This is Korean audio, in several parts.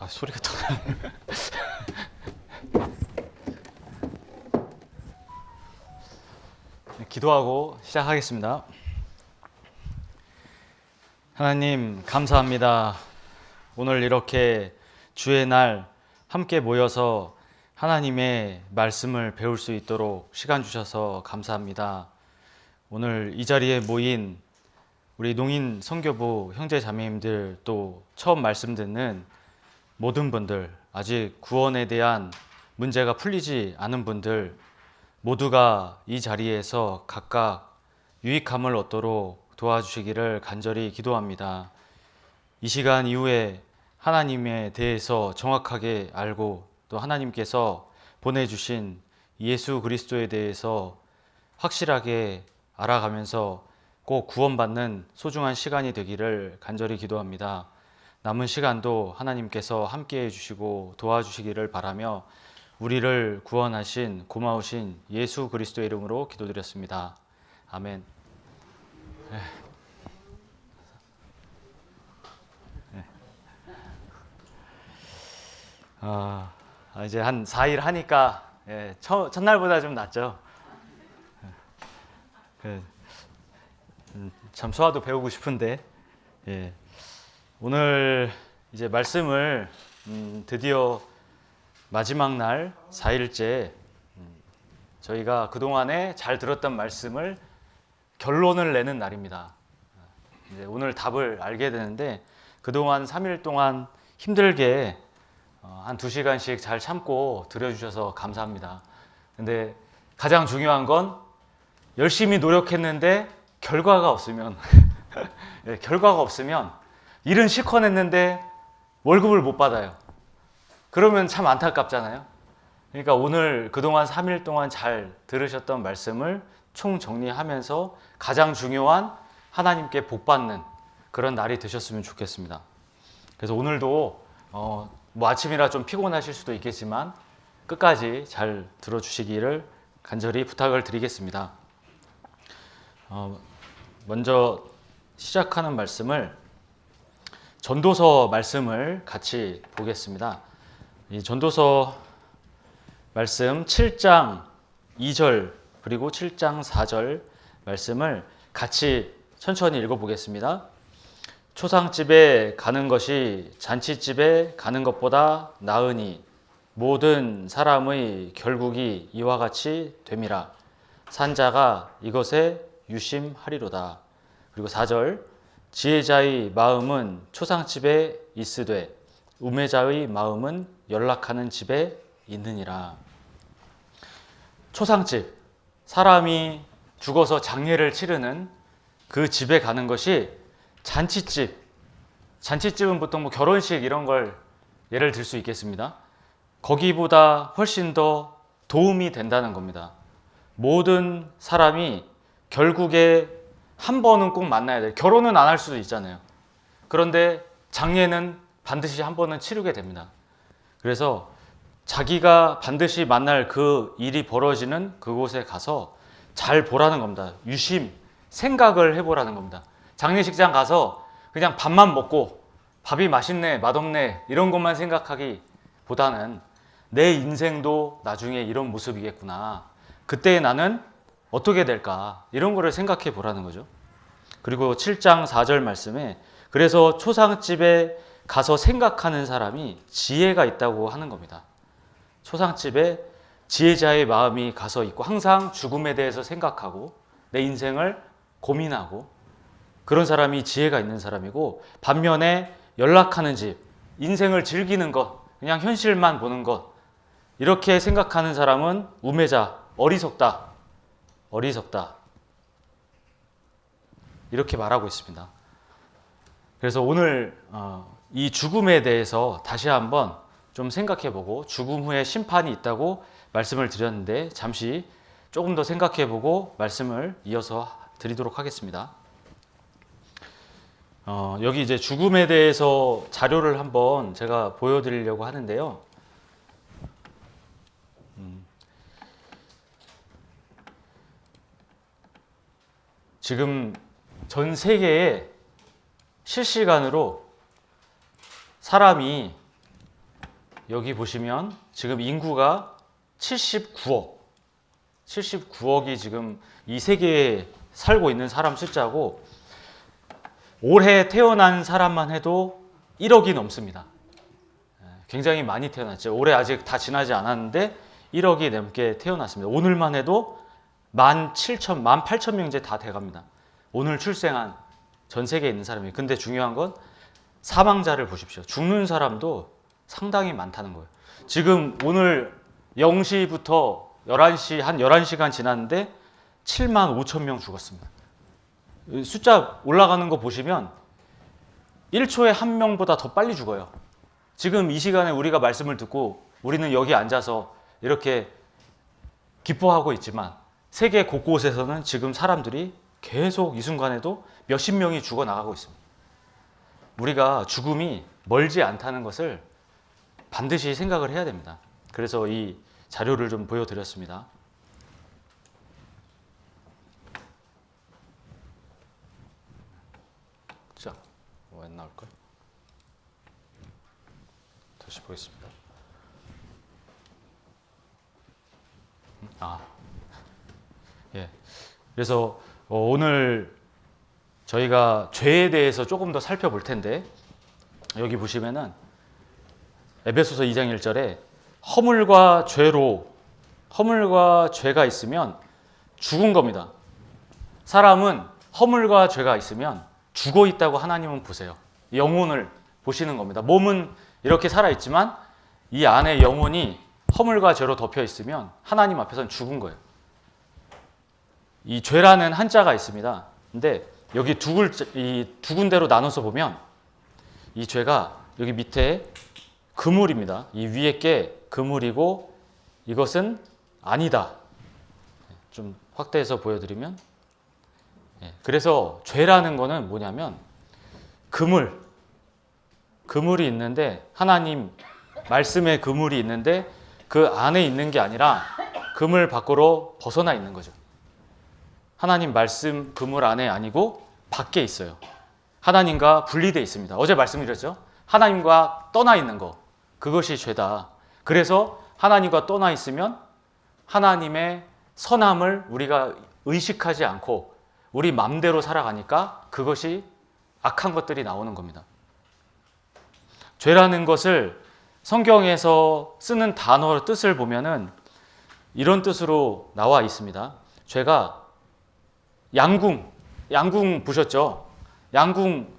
소리가 또 기도하고 시작하겠습니다. 하나님 감사합니다. 오늘 이렇게 주의 날 함께 모여서 하나님의 말씀을 배울 수 있도록 시간 주셔서 감사합니다. 오늘 이 자리에 모인 우리 농인 선교부 형제 자매님들, 또 처음 말씀 듣는 모든 분들, 아직 구원에 대한 문제가 풀리지 않은 분들 모두가 이 자리에서 각각 유익함을 얻도록 도와주시기를 간절히 기도합니다. 이 시간 이후에 하나님에 대해서 정확하게 알고 또 하나님께서 보내주신 예수 그리스도에 대해서 확실하게 알아가면서 꼭 구원받는 소중한 시간이 되기를 간절히 기도합니다. 남은 시간도 하나님께서 함께해 주시고 도와주시기를 바라며 우리를 구원하신 고마우신 예수 그리스도의 이름으로 기도드렸습니다. 아멘. 이제 한 4일 하니까 첫날보다 좀 낫죠. 참 소화도 배우고 싶은데 오늘 이제 말씀을 드디어 마지막 날 4일째 저희가 그동안에 잘 들었던 말씀을 결론을 내는 날입니다. 이제 오늘 답을 알게 되는데 그동안 3일 동안 힘들게 한 2시간씩 잘 참고 들어주셔서 감사합니다. 근데 가장 중요한 건 열심히 노력했는데 결과가 없으면 결과가 없으면 일은 실컷 했는데 월급을 못 받아요. 그러면 참 안타깝잖아요. 그러니까 오늘 그동안 3일 동안 잘 들으셨던 말씀을 총정리하면서 가장 중요한 하나님께 복받는 그런 날이 되셨으면 좋겠습니다. 그래서 오늘도 뭐 아침이라 좀 피곤하실 수도 있겠지만 끝까지 잘 들어주시기를 간절히 부탁을 드리겠습니다. 먼저 시작하는 말씀을 전도서 말씀을 같이 보겠습니다. 이 전도서 말씀 7장 2절 그리고 7장 4절 말씀을 같이 천천히 읽어보겠습니다. 초상집에 가는 것이 잔치집에 가는 것보다 나으니 모든 사람의 결국이 이와 같이 됨이라. 산자가 이것에 유심하리로다. 그리고 4절 지혜자의 마음은 초상집에 있으되 우매자의 마음은 연락하는 집에 있느니라. 초상집, 사람이 죽어서 장례를 치르는 그 집에 가는 것이 잔치집. 잔치집은 보통 뭐 결혼식 이런 걸 예를 들 수 있겠습니다. 거기보다 훨씬 더 도움이 된다는 겁니다. 모든 사람이 결국에 한 번은 꼭 만나야 돼요. 결혼은 안 할 수도 있잖아요. 그런데 장례는 반드시 한 번은 치르게 됩니다. 그래서 자기가 반드시 만날 그 일이 벌어지는 그곳에 가서 잘 보라는 겁니다. 유심, 생각을 해보라는 겁니다. 장례식장 가서 그냥 밥만 먹고 밥이 맛있네, 맛없네 이런 것만 생각하기보다는 내 인생도 나중에 이런 모습이겠구나. 그때 나는 어떻게 될까? 이런 거를 생각해 보라는 거죠. 그리고 7장 4절 말씀에 그래서 초상집에 가서 생각하는 사람이 지혜가 있다고 하는 겁니다. 초상집에 지혜자의 마음이 가서 있고 항상 죽음에 대해서 생각하고 내 인생을 고민하고 그런 사람이 지혜가 있는 사람이고, 반면에 연락하는 집, 인생을 즐기는 것, 그냥 현실만 보는 것 이렇게 생각하는 사람은 우매자, 어리석다 이렇게 말하고 있습니다. 그래서 오늘 이 죽음에 대해서 다시 한번 좀 생각해보고 죽음 후에 심판이 있다고 말씀을 드렸는데 잠시 조금 더 생각해보고 말씀을 이어서 드리도록 하겠습니다. 여기 이제 죽음에 대해서 자료를 한번 제가 보여드리려고 하는데요. 지금 전 세계에 실시간으로 사람이 여기 보시면 지금 인구가 79억이 지금 이 세계에 살고 있는 사람 숫자고, 올해 태어난 사람만 해도 1억이 넘습니다. 굉장히 많이 태어났죠. 올해 아직 다 지나지 않았는데 1억이 넘게 태어났습니다. 오늘만 해도 18,000명 이제 다 돼갑니다. 오늘 출생한 전 세계에 있는 사람이. 근데 중요한 건 사망자를 보십시오. 죽는 사람도 상당히 많다는 거예요. 지금 오늘 0시부터 11시, 한 11시간 지났는데 75,000명 죽었습니다. 숫자 올라가는 거 보시면 1초에 한 명보다 더 빨리 죽어요. 지금 이 시간에 우리가 말씀을 듣고 우리는 여기 앉아서 이렇게 기뻐하고 있지만 세계 곳곳에서는 지금 사람들이 계속 이 순간에도 몇십 명이 죽어나가고 있습니다. 우리가 죽음이 멀지 않다는 것을 반드시 생각을 해야 됩니다. 그래서 이 자료를 좀 보여드렸습니다. 자, 왜 안 나올까요? 다시 보겠습니다. 예. 그래서 오늘 저희가 죄에 대해서 조금 더 살펴볼 텐데, 여기 보시면은 에베소서 2장 1절에 허물과 죄가 있으면 죽은 겁니다. 사람은 허물과 죄가 있으면 죽어 있다고 하나님은 보세요. 영혼을 보시는 겁니다. 몸은 이렇게 살아있지만 이 안에 영혼이 허물과 죄로 덮여 있으면 하나님 앞에서는 죽은 거예요. 이 죄라는 한자가 있습니다. 근데 여기 이 두 군데로 나눠서 보면 이 죄가 여기 밑에 그물입니다. 이 위에 게 그물이고 이것은 아니다. 좀 확대해서 보여드리면, 그래서 죄라는 거는 뭐냐면 그물이 있는데, 하나님 말씀의 그물이 있는데 그 안에 있는 게 아니라 그물 밖으로 벗어나 있는 거죠. 하나님 말씀 그물 안에 아니고 밖에 있어요. 하나님과 분리되어 있습니다. 어제 말씀드렸죠. 하나님과 떠나 있는 거, 그것이 죄다. 그래서 하나님과 떠나 있으면 하나님의 선함을 우리가 의식하지 않고 우리 맘대로 살아가니까 그것이 악한 것들이 나오는 겁니다. 죄라는 것을 성경에서 쓰는 단어의 뜻을 보면은 이런 뜻으로 나와 있습니다. 죄가 양궁 보셨죠? 양궁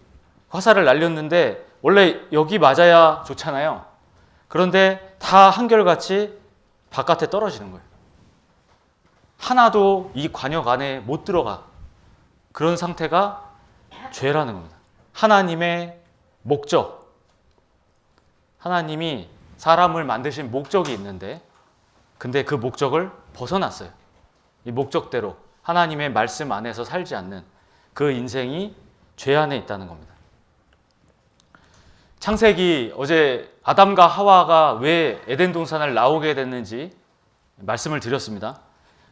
화살을 날렸는데 원래 여기 맞아야 좋잖아요. 그런데 다 한결같이 바깥에 떨어지는 거예요. 하나도 이 관역 안에 못 들어가. 그런 상태가 죄라는 겁니다. 하나님의 목적, 하나님이 사람을 만드신 목적이 있는데, 근데 그 목적을 벗어났어요. 이 목적대로 하나님의 말씀 안에서 살지 않는 그 인생이 죄 안에 있다는 겁니다. 창세기, 어제 아담과 하와가 왜 에덴 동산을 나오게 됐는지 말씀을 드렸습니다.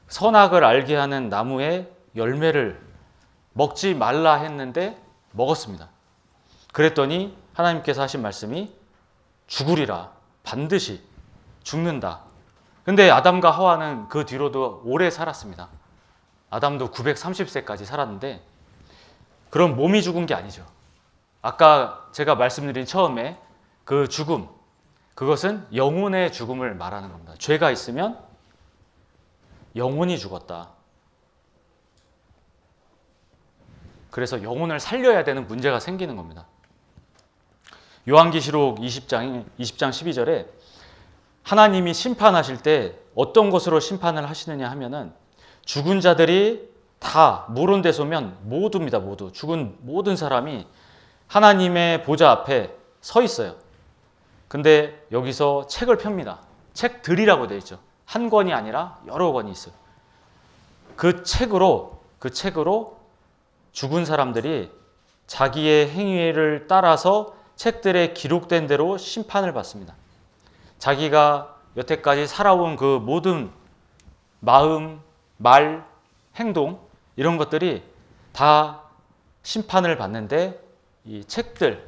선악을 알게 하는 나무의 열매를 먹지 말라 했는데 먹었습니다. 그랬더니 하나님께서 하신 말씀이 죽으리라, 반드시 죽는다. 근데 아담과 하와는 그 뒤로도 오래 살았습니다. 아담도 930세까지 살았는데, 그럼 몸이 죽은 게 아니죠. 아까 제가 말씀드린 처음에 그 죽음, 그것은 영혼의 죽음을 말하는 겁니다. 죄가 있으면 영혼이 죽었다. 그래서 영혼을 살려야 되는 문제가 생기는 겁니다. 요한계시록 20장 12절에 하나님이 심판하실 때 어떤 것으로 심판을 하시느냐 하면은 죽은 자들이 다 모론대소면 모두입니다. 모두. 죽은 모든 사람이 하나님의 보좌 앞에 서 있어요. 근데 여기서 책을 펴니다. 책들이라고 되어 있죠. 한 권이 아니라 여러 권이 있어요. 그 책으로 죽은 사람들이 자기의 행위를 따라서 책들에 기록된 대로 심판을 받습니다. 자기가 여태까지 살아온 그 모든 마음, 말, 행동, 이런 것들이 다 심판을 받는데, 이 책들,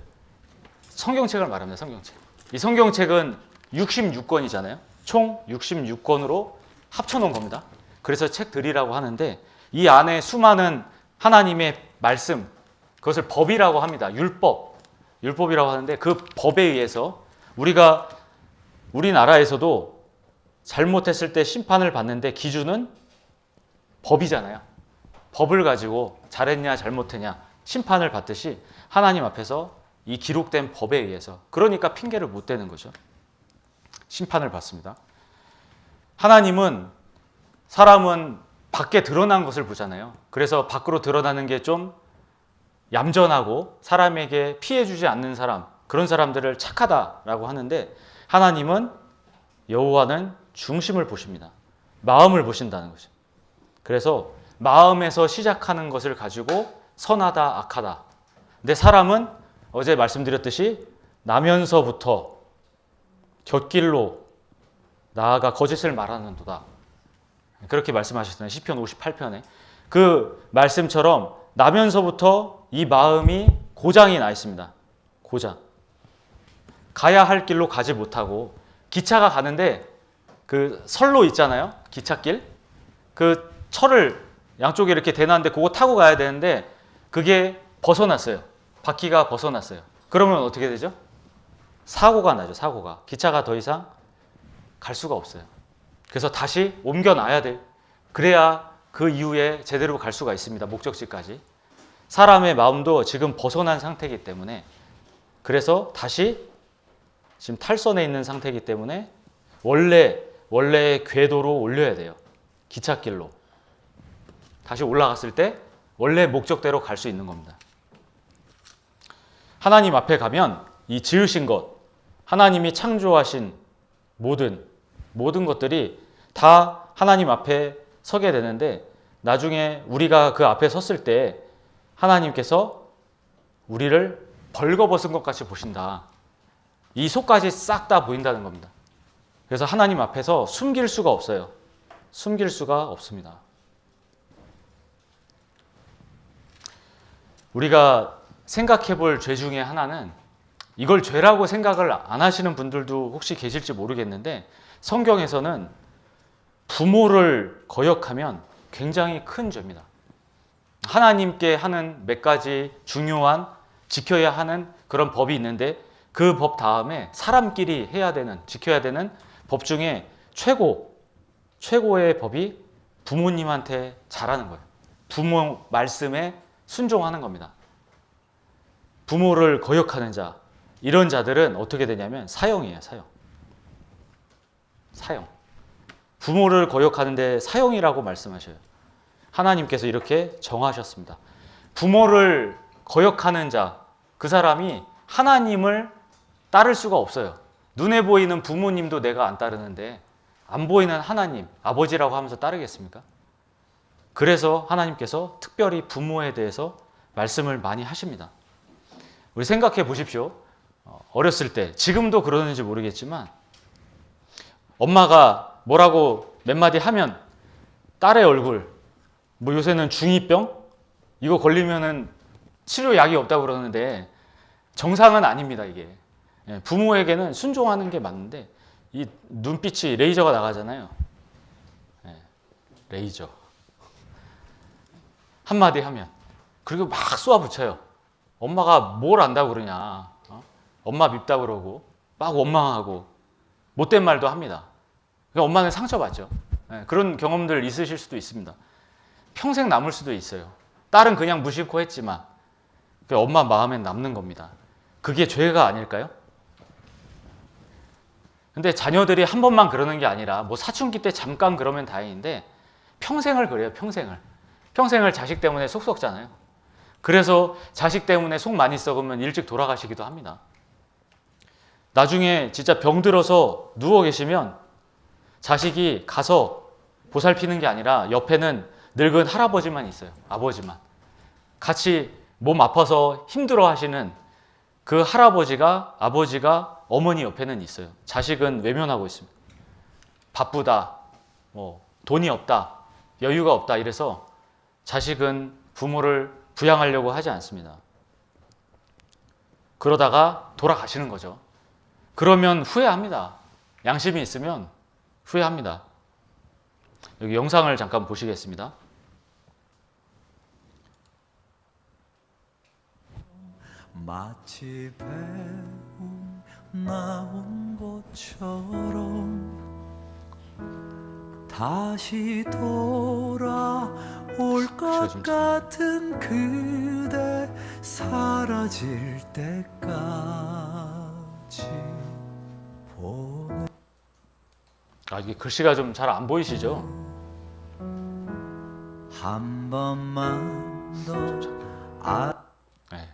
성경책을 말합니다. 성경책. 이 성경책은 66권이잖아요. 총 66권으로 합쳐놓은 겁니다. 그래서 책들이라고 하는데 이 안에 수많은 하나님의 말씀, 그것을 법이라고 합니다. 율법이라고 하는데 그 법에 의해서 우리나라에서도 잘못했을 때 심판을 받는데 기준은 법이잖아요. 법을 가지고 잘했냐 잘못했냐 심판을 받듯이 하나님 앞에서 이 기록된 법에 의해서, 그러니까 핑계를 못 대는 거죠. 심판을 받습니다. 사람은 밖에 드러난 것을 보잖아요. 그래서 밖으로 드러나는 게 좀 얌전하고 사람에게 피해 주지 않는 사람, 그런 사람들을 착하다라고 하는데, 하나님은, 여호와는 중심을 보십니다. 마음을 보신다는 거죠. 그래서 마음에서 시작하는 것을 가지고 선하다, 악하다. 근데 사람은 어제 말씀드렸듯이 나면서부터 곁길로 나아가 거짓을 말하는도다. 그렇게 말씀하셨잖아요. 시편 58편에. 그 말씀처럼 나면서부터 이 마음이 고장이 나 있습니다. 고장. 가야 할 길로 가지 못하고, 기차가 가는데 그 선로 있잖아요. 기찻길. 그 철을 양쪽에 이렇게 대놨는데 그거 타고 가야 되는데 그게 벗어났어요. 바퀴가 벗어났어요. 그러면 어떻게 되죠? 사고가 나죠. 사고가. 기차가 더 이상 갈 수가 없어요. 그래서 다시 옮겨놔야 돼. 그래야 그 이후에 제대로 갈 수가 있습니다. 목적지까지. 사람의 마음도 지금 벗어난 상태이기 때문에, 그래서 다시 지금 탈선에 있는 상태이기 때문에 원래의 궤도로 올려야 돼요. 기찻길로. 다시 올라갔을 때 원래 목적대로 갈 수 있는 겁니다. 하나님 앞에 가면 이 지으신 것, 하나님이 창조하신 모든 것들이 다 하나님 앞에 서게 되는데, 나중에 우리가 그 앞에 섰을 때 하나님께서 우리를 벌거벗은 것 같이 보신다. 이 속까지 싹 다 보인다는 겁니다. 그래서 하나님 앞에서 숨길 수가 없어요. 숨길 수가 없습니다. 우리가 생각해 볼 죄 중에 하나는, 이걸 죄라고 생각을 안 하시는 분들도 혹시 계실지 모르겠는데, 성경에서는 부모를 거역하면 굉장히 큰 죄입니다. 하나님께 하는 몇 가지 중요한 지켜야 하는 그런 법이 있는데, 그 법 다음에 사람끼리 지켜야 되는 법 중에 최고의 법이 부모님한테 잘하는 거예요. 부모 말씀에 순종하는 겁니다. 부모를 거역하는 자, 이런 자들은 어떻게 되냐면 사형이에요. 사형. 부모를 거역하는데 사형이라고 말씀하셔요. 하나님께서 이렇게 정하셨습니다. 부모를 거역하는 자, 그 사람이 하나님을 따를 수가 없어요. 눈에 보이는 부모님도 내가 안 따르는데 안 보이는 하나님, 아버지라고 하면서 따르겠습니까? 그래서 하나님께서 특별히 부모에 대해서 말씀을 많이 하십니다. 우리 생각해 보십시오. 어렸을 때, 지금도 그러는지 모르겠지만 엄마가 뭐라고 몇 마디 하면 딸의 얼굴, 요새는 중2병? 이거 걸리면은 치료약이 없다고 그러는데 정상은 아닙니다, 이게. 부모에게는 순종하는 게 맞는데, 이 눈빛이 레이저가 나가잖아요. 레이저. 한마디 하면. 그리고 막 쏘아붙여요. 엄마가 뭘 안다고 그러냐. 엄마 밉다 그러고, 막 원망하고, 못된 말도 합니다. 그러니까 엄마는 상처받죠. 그런 경험들 있으실 수도 있습니다. 평생 남을 수도 있어요. 딸은 그냥 무심코 했지만 엄마 마음엔 남는 겁니다. 그게 죄가 아닐까요? 근데 자녀들이 한 번만 그러는 게 아니라 사춘기 때 잠깐 그러면 다행인데 평생을 그래요. 평생을 자식 때문에 속 썩잖아요. 그래서 자식 때문에 속 많이 썩으면 일찍 돌아가시기도 합니다. 나중에 진짜 병들어서 누워 계시면 자식이 가서 보살피는 게 아니라 옆에는 늙은 할아버지만 있어요. 아버지만. 같이 몸 아파서 힘들어 하시는 그 아버지가 어머니 옆에는 있어요. 자식은 외면하고 있습니다. 바쁘다, 돈이 없다, 여유가 없다 이래서 자식은 부모를 부양하려고 하지 않습니다. 그러다가 돌아가시는 거죠. 그러면 후회합니다. 양심이 있으면 후회합니다. 여기 영상을 잠깐 보시겠습니다. 마치 배움 나온 것처럼 다시 돌아올 것 같은 그대 사라질 때까지 보내. 이게 글씨가 좀 잘 안 보이시죠? 한 번만 더 네.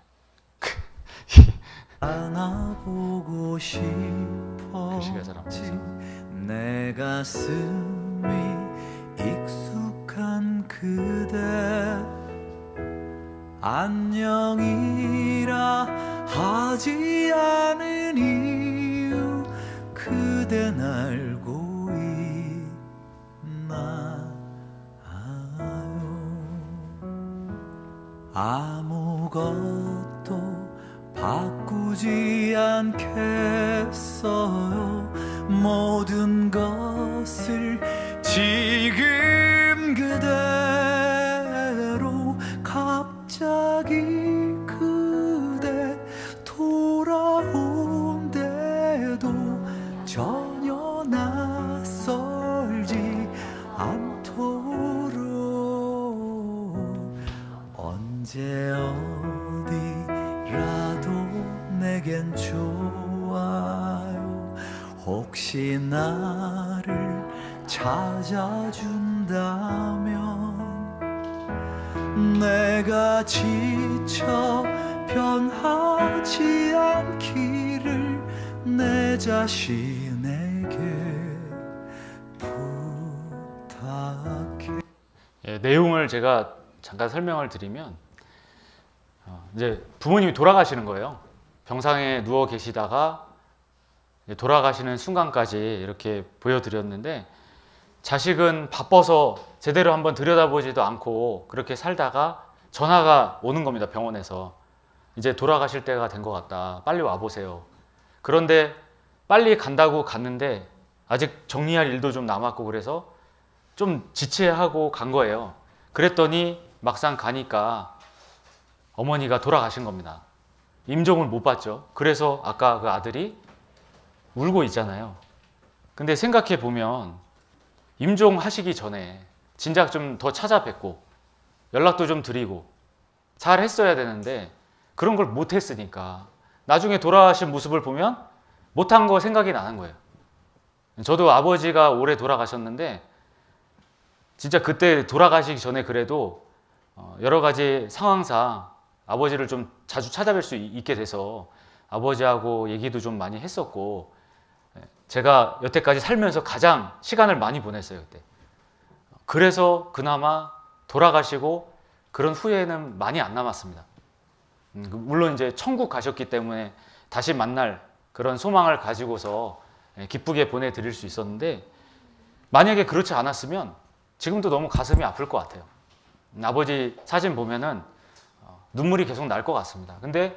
안아보고 글씨가 잘 안 싶었지. 보여서. 내 가슴이 익숙한 그대 안녕이라 하지 않은 이유 그댄 알고 있나요? 아무것도 바꾸지 않겠어요. 모든 것을 지금 그대로. 갑자기 그대 돌아온대도 전혀 낯설지 않도록 언제 어디라도 내겐 좋아요. 혹시 나를 찾아준다면 내가 지쳐 변하지 않기를 내 자신에게 부탁해. 내용을 제가 잠깐 설명을 드리면 이제 부모님이 돌아가시는 거예요. 병상에 누워 계시다가 돌아가시는 순간까지 이렇게 보여드렸는데, 자식은 바빠서 제대로 한번 들여다보지도 않고 그렇게 살다가 전화가 오는 겁니다. 병원에서 이제 돌아가실 때가 된 것 같다, 빨리 와보세요. 그런데 빨리 간다고 갔는데 아직 정리할 일도 좀 남았고 그래서 좀 지체하고 간 거예요. 그랬더니 막상 가니까 어머니가 돌아가신 겁니다. 임종을 못 봤죠. 그래서 아까 그 아들이 울고 있잖아요. 근데 생각해 보면 임종하시기 전에 진작 좀 더 찾아뵙고 연락도 좀 드리고 잘 했어야 되는데 그런 걸 못 했으니까 나중에 돌아가신 모습을 보면 못한 거 생각이 나는 거예요. 저도 아버지가 올해 돌아가셨는데 진짜 그때 돌아가시기 전에 그래도 여러 가지 상황상 아버지를 좀 자주 찾아뵐 수 있게 돼서 아버지하고 얘기도 좀 많이 했었고, 제가 여태까지 살면서 가장 시간을 많이 보냈어요 그때. 그래서 그나마 돌아가시고 그런 후회는 많이 안 남았습니다. 물론 이제 천국 가셨기 때문에 다시 만날 그런 소망을 가지고서 기쁘게 보내드릴 수 있었는데, 만약에 그렇지 않았으면 지금도 너무 가슴이 아플 것 같아요. 아버지 사진 보면은 눈물이 계속 날 것 같습니다. 근데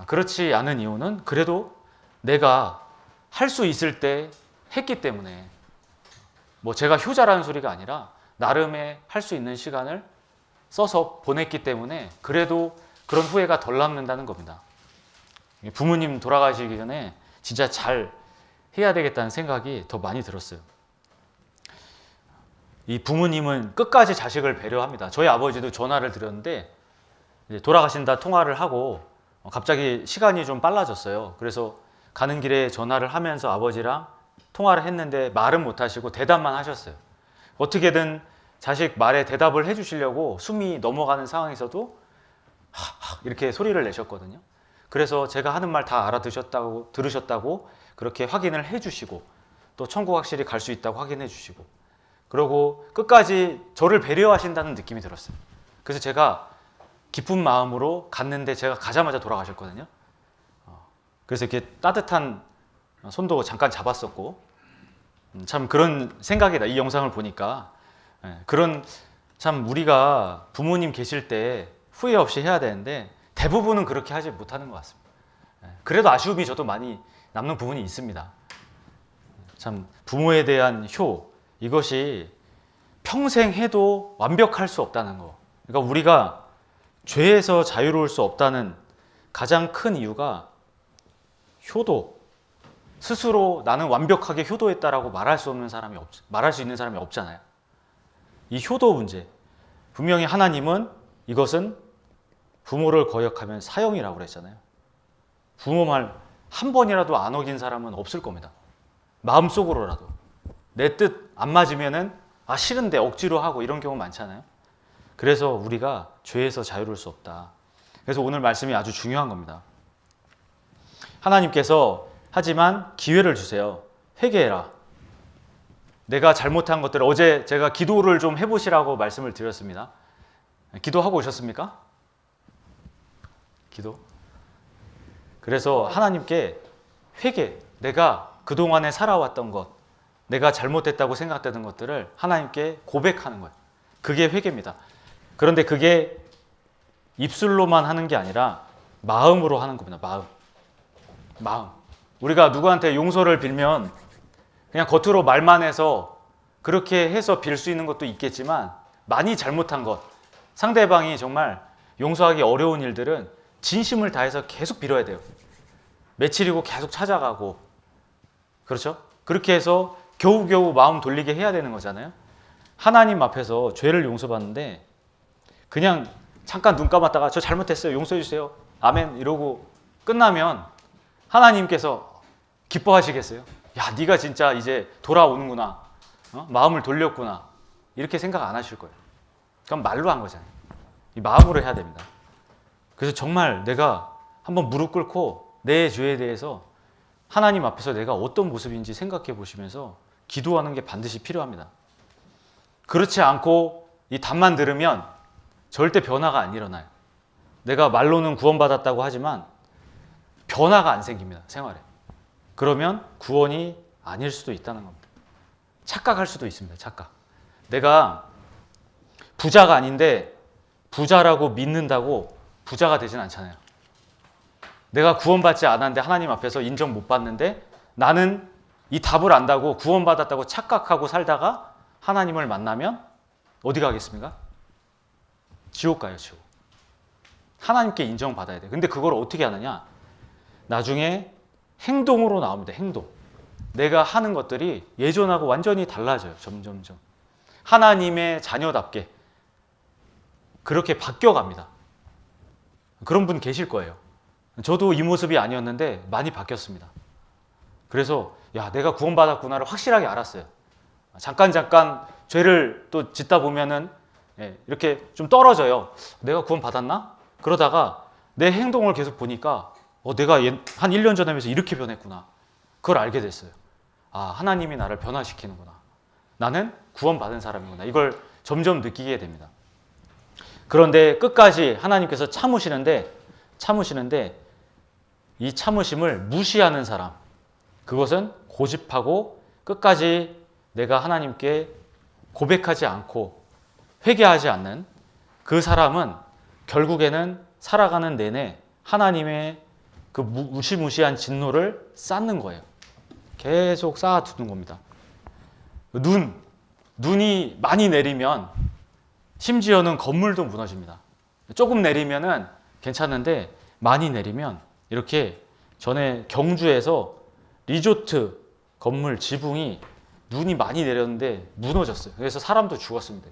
그렇지 않은 이유는 그래도 내가 할 수 있을 때 했기 때문에, 뭐 제가 효자라는 소리가 아니라 나름의 할 수 있는 시간을 써서 보냈기 때문에 그래도 그런 후회가 덜 남는다는 겁니다. 부모님 돌아가시기 전에 진짜 잘 해야 되겠다는 생각이 더 많이 들었어요. 이 부모님은 끝까지 자식을 배려합니다. 저희 아버지도 전화를 드렸는데 이제 돌아가신다 통화를 하고 갑자기 시간이 좀 빨라졌어요. 그래서 가는 길에 전화를 하면서 아버지랑 통화를 했는데 말은 못 하시고 대답만 하셨어요. 어떻게든 자식 말에 대답을 해주시려고 숨이 넘어가는 상황에서도 하하 이렇게 소리를 내셨거든요. 그래서 제가 하는 말 다 들으셨다고 그렇게 확인을 해주시고, 또 천국 확실히 갈 수 있다고 확인해 주시고, 그리고 끝까지 저를 배려하신다는 느낌이 들었어요. 그래서 제가 기쁜 마음으로 갔는데 제가 가자마자 돌아가셨거든요. 그래서 이렇게 따뜻한 손도 잠깐 잡았었고, 참 그런 생각이 나, 이 영상을 보니까. 그런, 참 우리가 부모님 계실 때 후회 없이 해야 되는데 대부분은 그렇게 하지 못하는 것 같습니다. 그래도 아쉬움이 저도 많이 남는 부분이 있습니다. 참 부모에 대한 효, 이것이 평생 해도 완벽할 수 없다는 거. 그러니까 우리가 죄에서 자유로울 수 없다는 가장 큰 이유가 효도, 스스로 나는 완벽하게 효도했다라고 말할 수 있는 사람이 없잖아요. 이 효도 문제. 분명히 하나님은 이것은 부모를 거역하면 사형이라고 그랬잖아요. 부모 말 한 번이라도 안 어긴 사람은 없을 겁니다. 마음속으로라도. 내 뜻 안 맞으면은 싫은데 억지로 하고 이런 경우 많잖아요. 그래서 우리가 죄에서 자유로울 수 없다. 그래서 오늘 말씀이 아주 중요한 겁니다. 하나님께서 하지만 기회를 주세요. 회개해라. 내가 잘못한 것들을 어제 제가 기도를 좀 해보시라고 말씀을 드렸습니다. 기도하고 오셨습니까? 기도? 그래서 하나님께 회개, 내가 그동안에 살아왔던 것, 내가 잘못했다고 생각되는 것들을 하나님께 고백하는 거예요. 그게 회개입니다. 그런데 그게 입술로만 하는 게 아니라 마음으로 하는 겁니다. 마음. 우리가 누구한테 용서를 빌면 그냥 겉으로 말만 해서 그렇게 해서 빌 수 있는 것도 있겠지만 많이 잘못한 것, 상대방이 정말 용서하기 어려운 일들은 진심을 다해서 계속 빌어야 돼요. 며칠이고 계속 찾아가고, 그렇죠? 그렇게 해서 겨우겨우 마음 돌리게 해야 되는 거잖아요. 하나님 앞에서 죄를 용서받는데 그냥 잠깐 눈 감았다가 저 잘못했어요, 용서해 주세요, 아멘 이러고 끝나면 하나님께서 기뻐하시겠어요? 야, 네가 진짜 이제 돌아오는구나, 마음을 돌렸구나, 이렇게 생각 안 하실 거예요. 그럼 말로 한 거잖아요. 이 마음으로 해야 됩니다. 그래서 정말 내가 한번 무릎 꿇고 내 죄에 대해서 하나님 앞에서 내가 어떤 모습인지 생각해 보시면서 기도하는 게 반드시 필요합니다. 그렇지 않고 이 답만 들으면 절대 변화가 안 일어나요. 내가 말로는 구원받았다고 하지만 변화가 안 생깁니다, 생활에. 그러면 구원이 아닐 수도 있다는 겁니다. 착각할 수도 있습니다, 착각. 내가 부자가 아닌데 부자라고 믿는다고 부자가 되진 않잖아요. 내가 구원받지 않았는데 하나님 앞에서 인정 못 받는데 나는 이 답을 안다고 구원받았다고 착각하고 살다가 하나님을 만나면 어디 가겠습니까? 지옥 가요, 지옥. 하나님께 인정받아야 돼요. 근데 그걸 어떻게 하느냐? 나중에 행동으로 나옵니다, 행동. 내가 하는 것들이 예전하고 완전히 달라져요, 점점점. 하나님의 자녀답게 그렇게 바뀌어갑니다. 그런 분 계실 거예요. 저도 이 모습이 아니었는데 많이 바뀌었습니다. 그래서 내가 구원받았구나를 확실하게 알았어요. 잠깐 죄를 또 짓다 보면은 이렇게 좀 떨어져요. 내가 구원받았나? 그러다가 내 행동을 계속 보니까 내가 한 1년 전에 비해서 이렇게 변했구나. 그걸 알게 됐어요. 하나님이 나를 변화시키는구나. 나는 구원받은 사람이구나. 이걸 점점 느끼게 됩니다. 그런데 끝까지 하나님께서 참으시는데 이 참으심을 무시하는 사람, 그것은 고집하고 끝까지 내가 하나님께 고백하지 않고 회개하지 않는 그 사람은 결국에는 살아가는 내내 하나님의 그 무시무시한 진노를 쌓는 거예요. 계속 쌓아두는 겁니다. 눈이 많이 내리면 심지어는 건물도 무너집니다. 조금 내리면은 괜찮은데 많이 내리면 이렇게 전에 경주에서 리조트 건물 지붕이 눈이 많이 내렸는데 무너졌어요. 그래서 사람도 죽었습니다.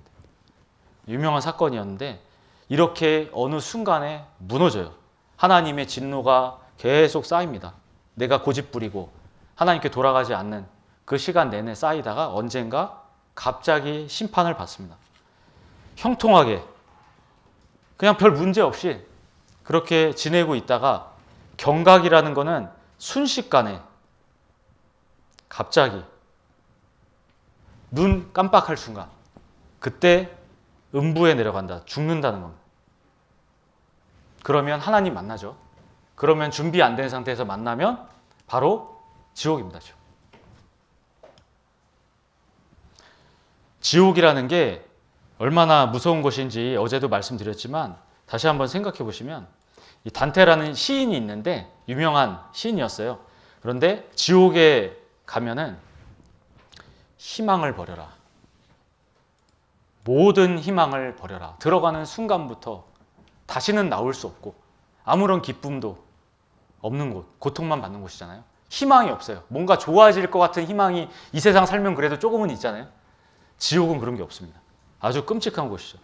유명한 사건이었는데 이렇게 어느 순간에 무너져요. 하나님의 진노가 계속 쌓입니다. 내가 고집부리고 하나님께 돌아가지 않는 그 시간 내내 쌓이다가 언젠가 갑자기 심판을 받습니다. 형통하게 그냥 별 문제 없이 그렇게 지내고 있다가 경각이라는 거는 순식간에 갑자기 눈 깜빡할 순간 그때 음부에 내려간다, 죽는다는 겁니다. 그러면 하나님 만나죠. 그러면 준비 안 된 상태에서 만나면 바로 지옥입니다. 지옥이라는 게 얼마나 무서운 것인지 어제도 말씀드렸지만 다시 한번 생각해 보시면 이 단테라는 시인이 있는데 유명한 시인이었어요. 그런데 지옥에 가면은 희망을 버려라. 모든 희망을 버려라. 들어가는 순간부터 다시는 나올 수 없고 아무런 기쁨도 없는 곳, 고통만 받는 곳이잖아요. 희망이 없어요. 뭔가 좋아질 것 같은 희망이 이 세상 살면 그래도 조금은 있잖아요. 지옥은 그런 게 없습니다. 아주 끔찍한 곳이죠.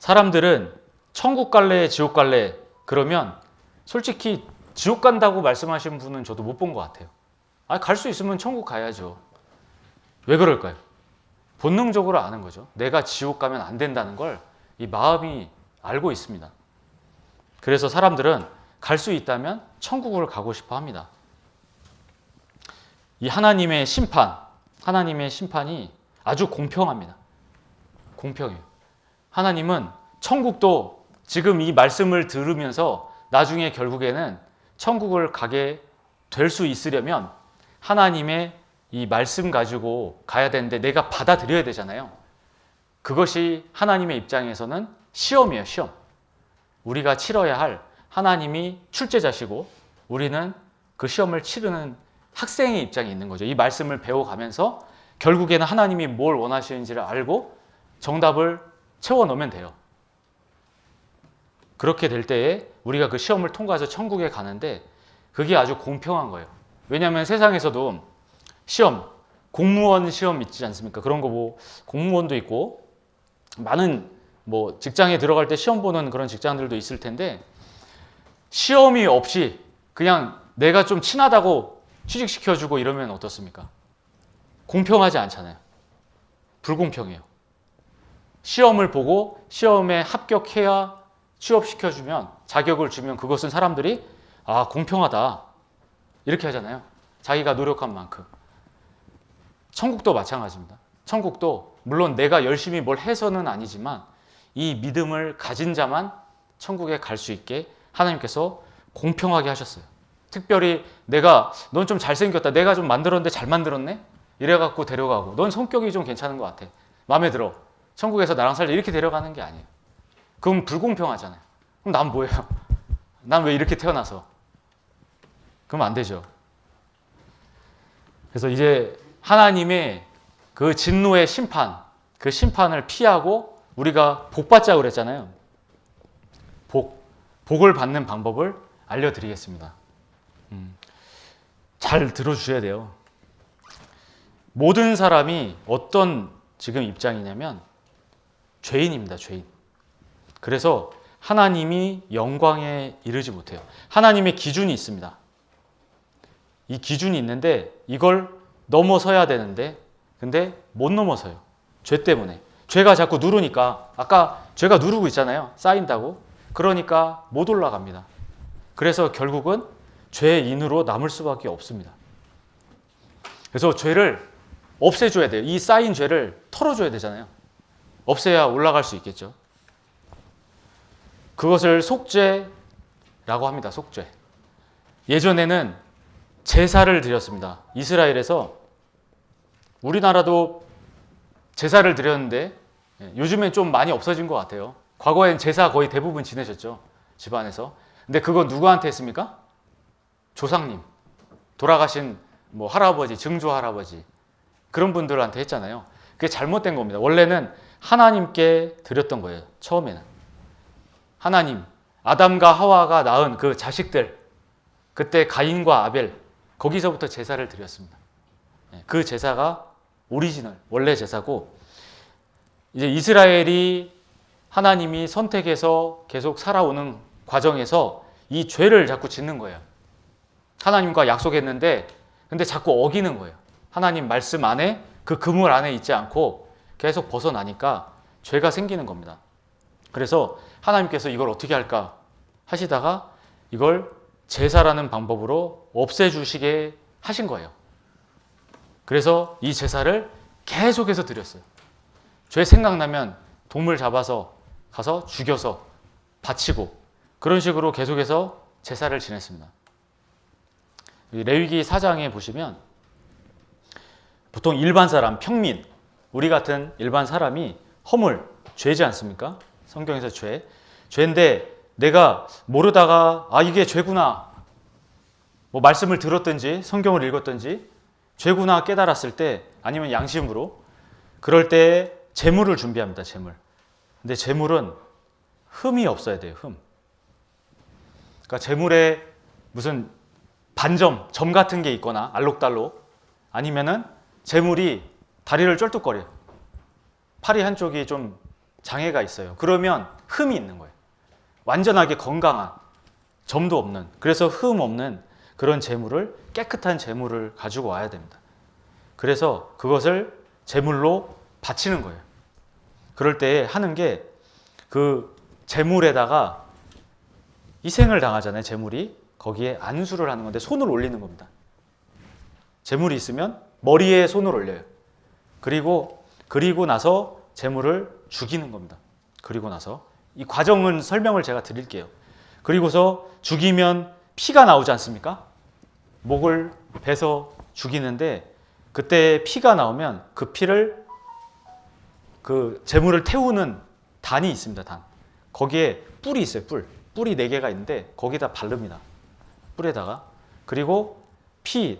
사람들은 천국 갈래, 지옥 갈래 그러면 솔직히 지옥 간다고 말씀하시는 분은 저도 못 본 것 같아요. 갈 수 있으면 천국 가야죠. 왜 그럴까요? 본능적으로 아는 거죠. 내가 지옥 가면 안 된다는 걸 이 마음이 알고 있습니다. 그래서 사람들은 갈 수 있다면 천국을 가고 싶어 합니다. 이 하나님의 심판이 아주 공평합니다. 공평해요. 하나님은 천국도 지금 이 말씀을 들으면서 나중에 결국에는 천국을 가게 될 수 있으려면 하나님의 이 말씀 가지고 가야 되는데 내가 받아들여야 되잖아요. 그것이 하나님의 입장에서는 시험이에요, 시험. 우리가 치러야 할 하나님이 출제자시고 우리는 그 시험을 치르는 학생의 입장에 있는 거죠. 이 말씀을 배워가면서 결국에는 하나님이 뭘 원하시는지를 알고 정답을 채워 넣으면 돼요. 그렇게 될 때에 우리가 그 시험을 통과해서 천국에 가는데 그게 아주 공평한 거예요. 왜냐하면 세상에서도 시험, 공무원 시험 있지 않습니까? 그런 거 뭐 공무원도 있고 많은 뭐 직장에 들어갈 때 시험 보는 그런 직장들도 있을 텐데 시험이 없이 그냥 내가 좀 친하다고 취직시켜주고 이러면 어떻습니까? 공평하지 않잖아요. 불공평해요. 시험을 보고 시험에 합격해야 취업시켜주면 자격을 주면 그것은 사람들이 공평하다 이렇게 하잖아요. 자기가 노력한 만큼. 천국도 마찬가지입니다. 천국도 물론 내가 열심히 뭘 해서는 아니지만 이 믿음을 가진 자만 천국에 갈 수 있게 하나님께서 공평하게 하셨어요. 특별히 넌 좀 잘생겼다. 내가 좀 만들었는데 잘 만들었네? 이래갖고 데려가고 넌 성격이 좀 괜찮은 것 같아. 마음에 들어. 천국에서 나랑 살자. 이렇게 데려가는 게 아니에요. 그럼 불공평하잖아요. 그럼 난 뭐예요? 난 왜 이렇게 태어나서? 그럼 안 되죠. 그래서 이제 하나님의 그 진노의 심판, 그 심판을 피하고 우리가 복 받자고 그랬잖아요. 복을 받는 방법을 알려드리겠습니다. 잘 들어주셔야 돼요. 모든 사람이 어떤 지금 입장이냐면 죄인입니다. 죄인. 그래서 하나님이 영광에 이르지 못해요. 하나님의 기준이 있습니다. 이 기준이 있는데 이걸 넘어서야 되는데 근데 못 넘어서요. 죄 때문에. 죄가 자꾸 누르니까 아까 죄가 누르고 있잖아요. 쌓인다고. 그러니까 못 올라갑니다. 그래서 결국은 죄인으로 남을 수밖에 없습니다. 그래서 죄를 없애줘야 돼요. 이 쌓인 죄를 털어줘야 되잖아요. 없애야 올라갈 수 있겠죠. 그것을 속죄라고 합니다. 속죄. 예전에는 제사를 드렸습니다. 이스라엘에서 우리나라도 제사를 드렸는데 요즘엔 좀 많이 없어진 것 같아요. 과거엔 제사 거의 대부분 지내셨죠. 집안에서. 근데 그건 누구한테 했습니까? 조상님. 돌아가신 뭐 할아버지, 증조 할아버지 그런 분들한테 했잖아요. 그게 잘못된 겁니다. 원래는 하나님께 드렸던 거예요. 처음에는. 하나님, 아담과 하와가 낳은 그 자식들 그때 가인과 아벨 거기서부터 제사를 드렸습니다. 그 제사가 오리지널, 원래 제사고 이제 이스라엘이 하나님이 선택해서 계속 살아오는 과정에서 이 죄를 자꾸 짓는 거예요. 하나님과 약속했는데 근데 자꾸 어기는 거예요. 하나님 말씀 안에 그 그물 안에 있지 않고 계속 벗어나니까 죄가 생기는 겁니다. 그래서 하나님께서 이걸 어떻게 할까 하시다가 이걸 제사라는 방법으로 없애주시게 하신 거예요. 그래서 이 제사를 계속해서 드렸어요. 죄 생각나면 동물 잡아서 가서 죽여서 바치고 그런 식으로 계속해서 제사를 지냈습니다. 레위기 4장에 보시면 보통 일반 사람, 평민, 우리 같은 일반 사람이 허물, 죄지 않습니까? 성경에서 죄인데 내가 모르다가 이게 죄구나 뭐 말씀을 들었든지 성경을 읽었든지 죄구나 깨달았을 때 아니면 양심으로 그럴 때 제물을 준비합니다. 제물. 근데 제물은 흠이 없어야 돼요. 흠. 그러니까 제물에 무슨 반점, 점 같은 게 있거나 알록달록 아니면은 제물이 다리를 쩔뚝거려요. 팔이 한쪽이 좀 장애가 있어요. 그러면 흠이 있는 거예요. 완전하게 건강한 점도 없는 그래서 흠 없는 그런 제물을 깨끗한 제물을 가지고 와야 됩니다. 그래서 그것을 제물로 바치는 거예요. 그럴 때 하는 게 그 제물에다가 희생을 당하잖아요. 제물이 거기에 안수를 하는 건데 손을 올리는 겁니다. 제물이 있으면 머리에 손을 올려요. 그리고 나서 제물을 죽이는 겁니다. 그리고 나서 이 과정은 설명을 제가 드릴게요. 그리고서 죽이면 피가 나오지 않습니까? 목을 베서 죽이는데 그때 피가 나오면 그 피를 그 제물을 태우는 단이 있습니다. 단. 거기에 뿔이 있어요. 뿔이 4개가 있는데 거기다 바릅니다. 뿔에다가. 그리고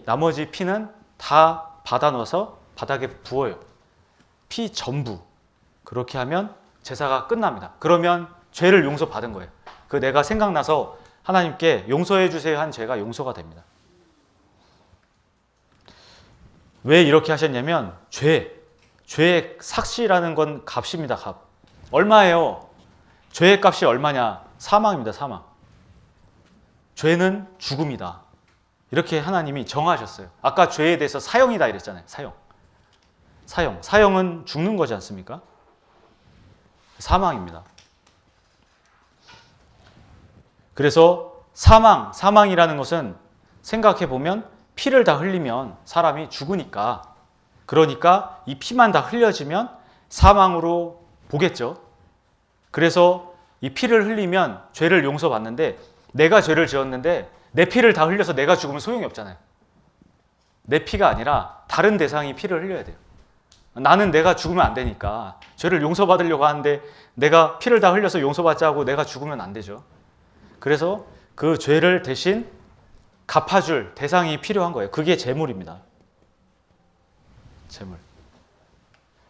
나머지 피는 다 받아 넣어서 바닥에 부어요. 피 전부. 그렇게 하면 제사가 끝납니다. 그러면 죄를 용서받은 거예요. 그 내가 생각나서 하나님께 용서해 주세요 한 죄가 용서가 됩니다. 왜 이렇게 하셨냐면 죄의 삭시라는 건 값입니다. 값. 얼마예요? 죄의 값이 얼마냐? 사망입니다. 사망. 죄는 죽음이다. 이렇게 하나님이 정하셨어요. 아까 죄에 대해서 사형이다 이랬잖아요. 사형은 죽는 거지 않습니까? 사망입니다. 그래서 사망이라는 것은 생각해 보면 피를 다 흘리면 사람이 죽으니까 그러니까 이 피만 다 흘려지면 사망으로 보겠죠. 그래서 이 피를 흘리면 죄를 용서받는데 내가 죄를 지었는데 내 피를 다 흘려서 내가 죽으면 소용이 없잖아요. 내 피가 아니라 다른 대상이 피를 흘려야 돼요. 나는 내가 죽으면 안 되니까 죄를 용서받으려고 하는데 내가 피를 다 흘려서 용서받자고 내가 죽으면 안 되죠. 그래서 그 죄를 대신 갚아줄 대상이 필요한 거예요. 그게 제물입니다. 제물.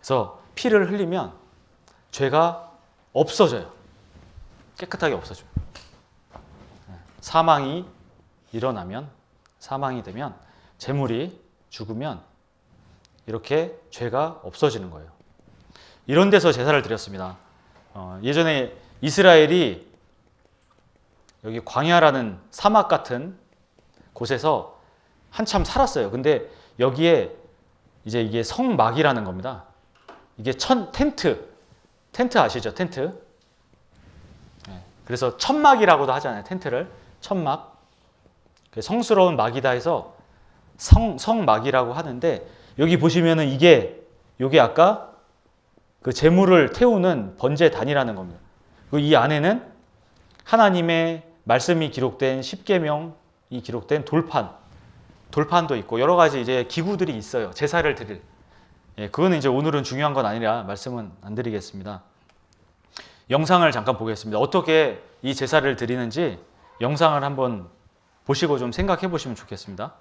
그래서 피를 흘리면 죄가 없어져요. 깨끗하게 없어져요. 사망이 일어나면 사망이 되면 제물이 죽으면 이렇게 죄가 없어지는 거예요. 이런 데서 제사를 드렸습니다. 예전에 이스라엘이 여기 광야라는 사막 같은 곳에서 한참 살았어요. 근데 여기에 이제 이게 성막이라는 겁니다. 이게 텐트 아시죠? 텐트. 그래서 천막이라고도 하잖아요. 텐트를 천막. 성스러운 막이다 해서 성막이라고 하는데 여기 보시면은 요게 아까 그 제물을 태우는 번제단이라는 겁니다. 그리고 이 안에는 하나님의 말씀이 기록된 십계명이 기록된 돌판도 있고 여러 가지 이제 기구들이 있어요. 제사를 드릴. 그거는 이제 오늘은 중요한 건 아니라 말씀은 안 드리겠습니다. 영상을 잠깐 보겠습니다. 어떻게 이 제사를 드리는지 영상을 한번 보시고 좀 생각해 보시면 좋겠습니다.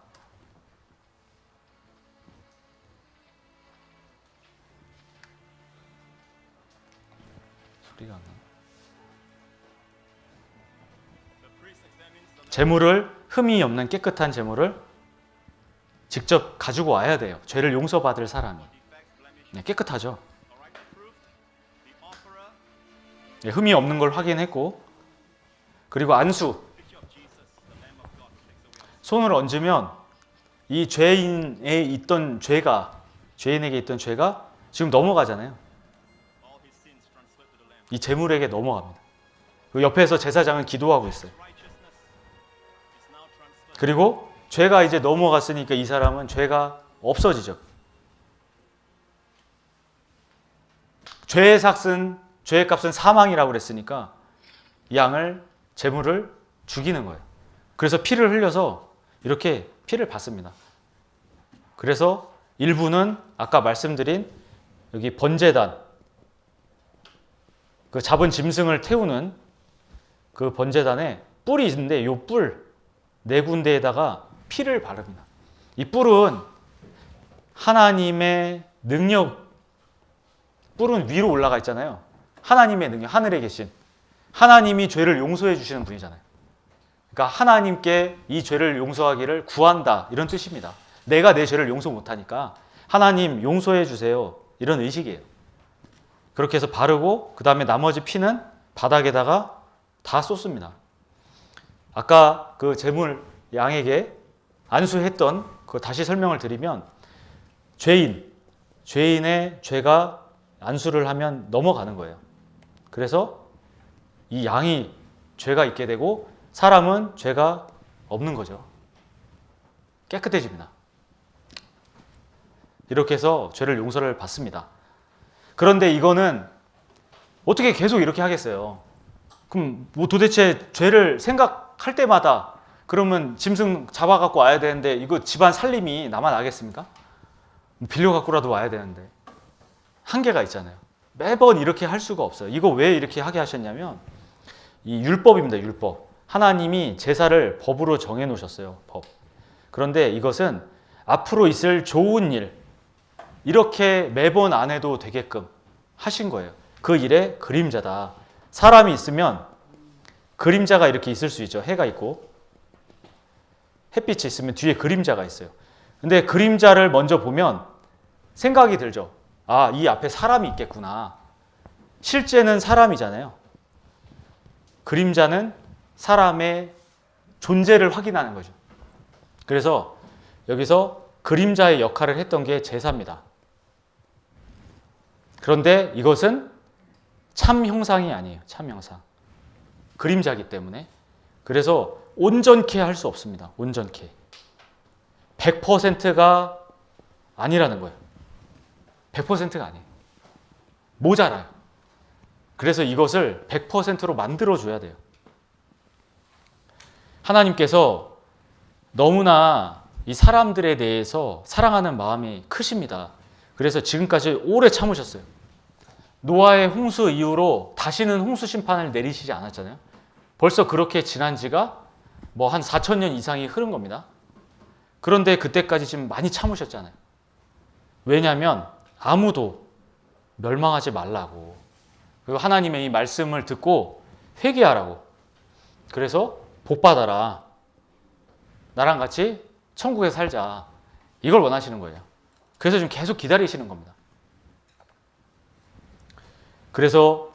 소리가 안 나네. 제물을 흠이 없는 깨끗한 제물을 직접 가지고 와야 돼요. 죄를 용서받을 사람이. 깨끗하죠. 흠이 없는 걸 확인했고 그리고 안수. 손을 얹으면 이 죄인에게 있던 죄가 지금 넘어가잖아요. 이 제물에게 넘어갑니다. 그 옆에서 제사장은 기도하고 있어요. 그리고 죄가 이제 넘어갔으니까 이 사람은 죄가 없어지죠. 죄의 값은 사망이라고 그랬으니까 제물을 죽이는 거예요. 그래서 피를 흘려서 이렇게 피를 받습니다. 그래서 일부는 아까 말씀드린 여기 번제단, 그 잡은 짐승을 태우는 그 번제단에 뿔이 있는데 이 뿔 4군데에다가 피를 바릅니다. 이 뿔은 하나님의 능력, 뿔은 위로 올라가 있잖아요. 하나님의 능력, 하늘에 계신 하나님이 죄를 용서해 주시는 분이잖아요. 그러니까 하나님께 이 죄를 용서하기를 구한다, 이런 뜻입니다. 내가 내 죄를 용서 못하니까 하나님 용서해 주세요, 이런 의식이에요. 그렇게 해서 바르고 그 다음에 나머지 피는 바닥에다가 다 쏟습니다. 아까 그 제물 양에게 안수했던 그 다시 설명을 드리면 죄인의 죄가 안수를 하면 넘어가는 거예요. 그래서 이 양이 죄가 있게 되고 사람은 죄가 없는 거죠. 깨끗해집니다. 이렇게 해서 죄를 용서를 받습니다. 그런데 이거는 어떻게 계속 이렇게 하겠어요? 그럼 뭐 도대체 죄를 생각할 때마다 그러면 짐승 잡아갖고 와야 되는데 이거 집안 살림이 나만 나겠습니까? 빌려갖고라도 와야 되는데 한계가 있잖아요. 매번 이렇게 할 수가 없어요. 이거 왜 이렇게 하게 하셨냐면 이 율법입니다. 율법. 하나님이 제사를 법으로 정해 놓으셨어요. 법. 그런데 이것은 앞으로 있을 좋은 일, 이렇게 매번 안 해도 되게끔 하신 거예요. 그 일의 그림자다. 사람이 있으면 그림자가 이렇게 있을 수 있죠. 해가 있고 햇빛이 있으면 뒤에 그림자가 있어요. 근데 그림자를 먼저 보면 생각이 들죠. 아, 이 앞에 사람이 있겠구나. 실제는 사람이잖아요. 그림자는 사람의 존재를 확인하는 거죠. 그래서 여기서 그림자의 역할을 했던 게 제사입니다. 그런데 이것은 참 형상이 아니에요. 참 형상. 그림자이기 때문에. 그래서 온전케 할 수 없습니다. 온전케. 100%가 아니라는 거예요. 100%가 아니에요. 모자라요. 그래서 이것을 100%로 만들어줘야 돼요. 하나님께서 너무나 이 사람들에 대해서 사랑하는 마음이 크십니다. 그래서 지금까지 오래 참으셨어요. 노아의 홍수 이후로 다시는 홍수 심판을 내리시지 않았잖아요. 벌써 그렇게 지난 지가 뭐 한 4,000년 이상이 흐른 겁니다. 그런데 그때까지 지금 많이 참으셨잖아요. 왜냐하면 아무도 멸망하지 말라고. 그리고 하나님의 이 말씀을 듣고 회개하라고. 그래서 복 받아라. 나랑 같이 천국에 살자. 이걸 원하시는 거예요. 그래서 지금 계속 기다리시는 겁니다. 그래서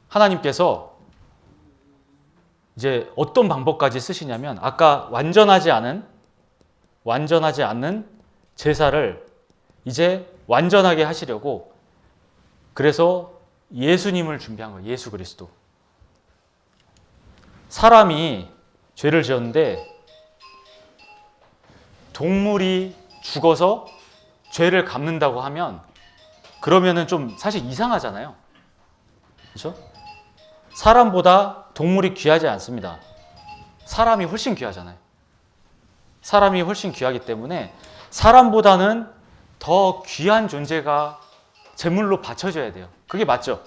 하나님께서 이제 어떤 방법까지 쓰시냐면 아까 완전하지 않는 제사를 이제 완전하게 하시려고 그래서 예수님을 준비한 거예요. 예수 그리스도. 사람이 죄를 지었는데 동물이 죽어서 죄를 갚는다고 하면 그러면은 좀 사실 이상하잖아요. 그렇죠? 사람보다 동물이 귀하지 않습니다. 사람이 훨씬 귀하잖아요. 사람이 훨씬 귀하기 때문에 사람보다는 더 귀한 존재가 제물로 바쳐져야 돼요. 그게 맞죠?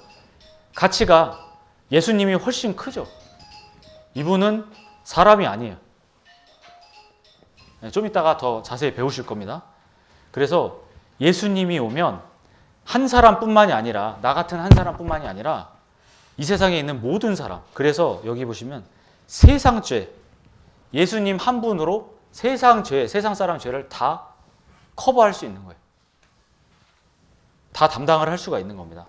가치가 예수님이 훨씬 크죠. 이분은 사람이 아니에요. 좀 이따가 더 자세히 배우실 겁니다. 그래서 예수님이 오면 한 사람뿐만이 아니라 나 같은 한 사람뿐만이 아니라 이 세상에 있는 모든 사람. 그래서 여기 보시면 세상 죄, 예수님 한 분으로 세상 죄, 세상 사람 죄를 다 커버할 수 있는 거예요. 다 담당을 할 수가 있는 겁니다.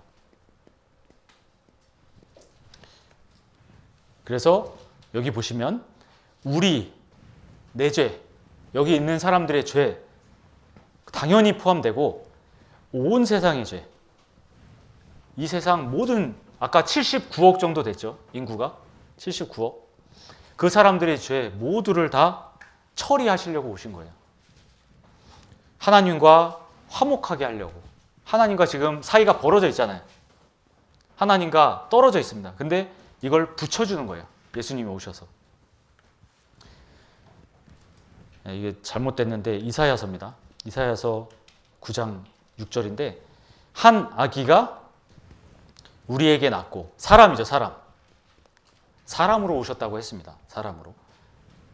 그래서 여기 보시면 우리, 내 죄, 여기 있는 사람들의 죄 당연히 포함되고 온 세상의 죄, 이 세상 모든 아까 79억 정도 됐죠. 인구가 79억. 그 사람들의 죄 모두를 다 처리하시려고 오신 거예요. 하나님과 화목하게 하려고. 하나님과 지금 사이가 벌어져 있잖아요. 하나님과 떨어져 있습니다. 근데 이걸 붙여주는 거예요. 예수님이 오셔서. 이게 잘못됐는데 이사야서입니다. 이사야서 9장 6절인데 한 아기가 우리에게 낳고 사람이죠. 사람으로 오셨다고 했습니다. 사람으로.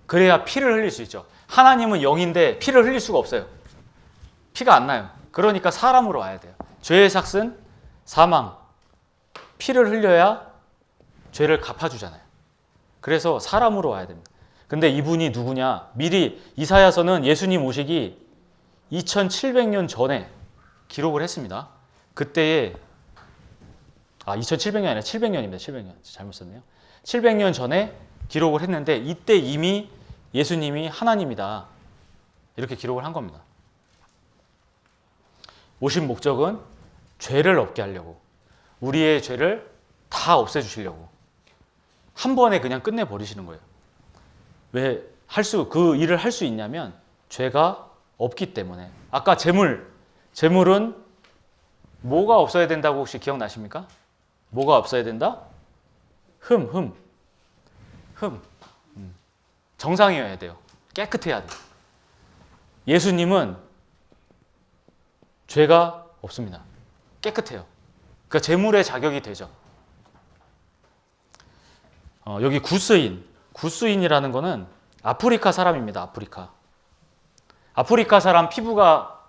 그래야 피를 흘릴 수 있죠. 하나님은 영인데 피를 흘릴 수가 없어요. 피가 안 나요. 그러니까 사람으로 와야 돼요. 죄의 삭은 사망. 피를 흘려야 죄를 갚아주잖아요. 그래서 사람으로 와야 됩니다. 근데 이분이 누구냐? 미리 이사야서는 예수님 오시기 2700년 전에 기록을 했습니다. 그때에 2700년이 아니라 700년입니다. 700년. 잘못 썼네요. 700년 전에 기록을 했는데 이때 이미 예수님이 하나님이다. 이렇게 기록을 한 겁니다. 오신 목적은 죄를 없게 하려고. 우리의 죄를 다 없애주시려고. 한 번에 그냥 끝내버리시는 거예요. 왜 그 일을 할 수 있냐면 죄가 없기 때문에. 아까 재물은 뭐가 없어야 된다고 혹시 기억나십니까? 뭐가 없어야 된다? 흠. 정상이어야 돼요. 깨끗해야 돼요. 예수님은 죄가 없습니다. 깨끗해요. 그러니까 재물의 자격이 되죠. 여기 구스인이라는 거는 아프리카 사람입니다. 아프리카 사람 피부가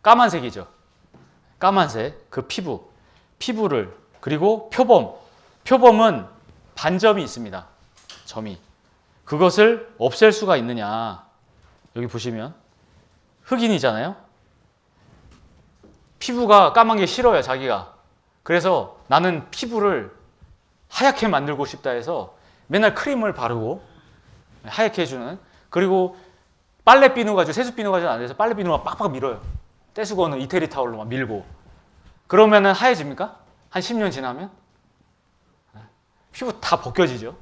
까만색이죠. 까만색, 그 피부를, 그리고 표범은 반점이 있습니다. 점이. 그것을 없앨 수가 있느냐. 여기 보시면 흑인이잖아요. 피부가 까만 게 싫어요, 자기가. 그래서 나는 피부를 하얗게 만들고 싶다 해서 맨날 크림을 바르고 하얗게 해주는. 그리고 빨래 비누 가지고, 세수 비누 가지고 안 돼서 빨래 비누만 빡빡 밀어요. 떼수건은 이태리 타올로 막 밀고. 그러면은 하얘집니까? 한 10년 지나면? 피부 다 벗겨지죠.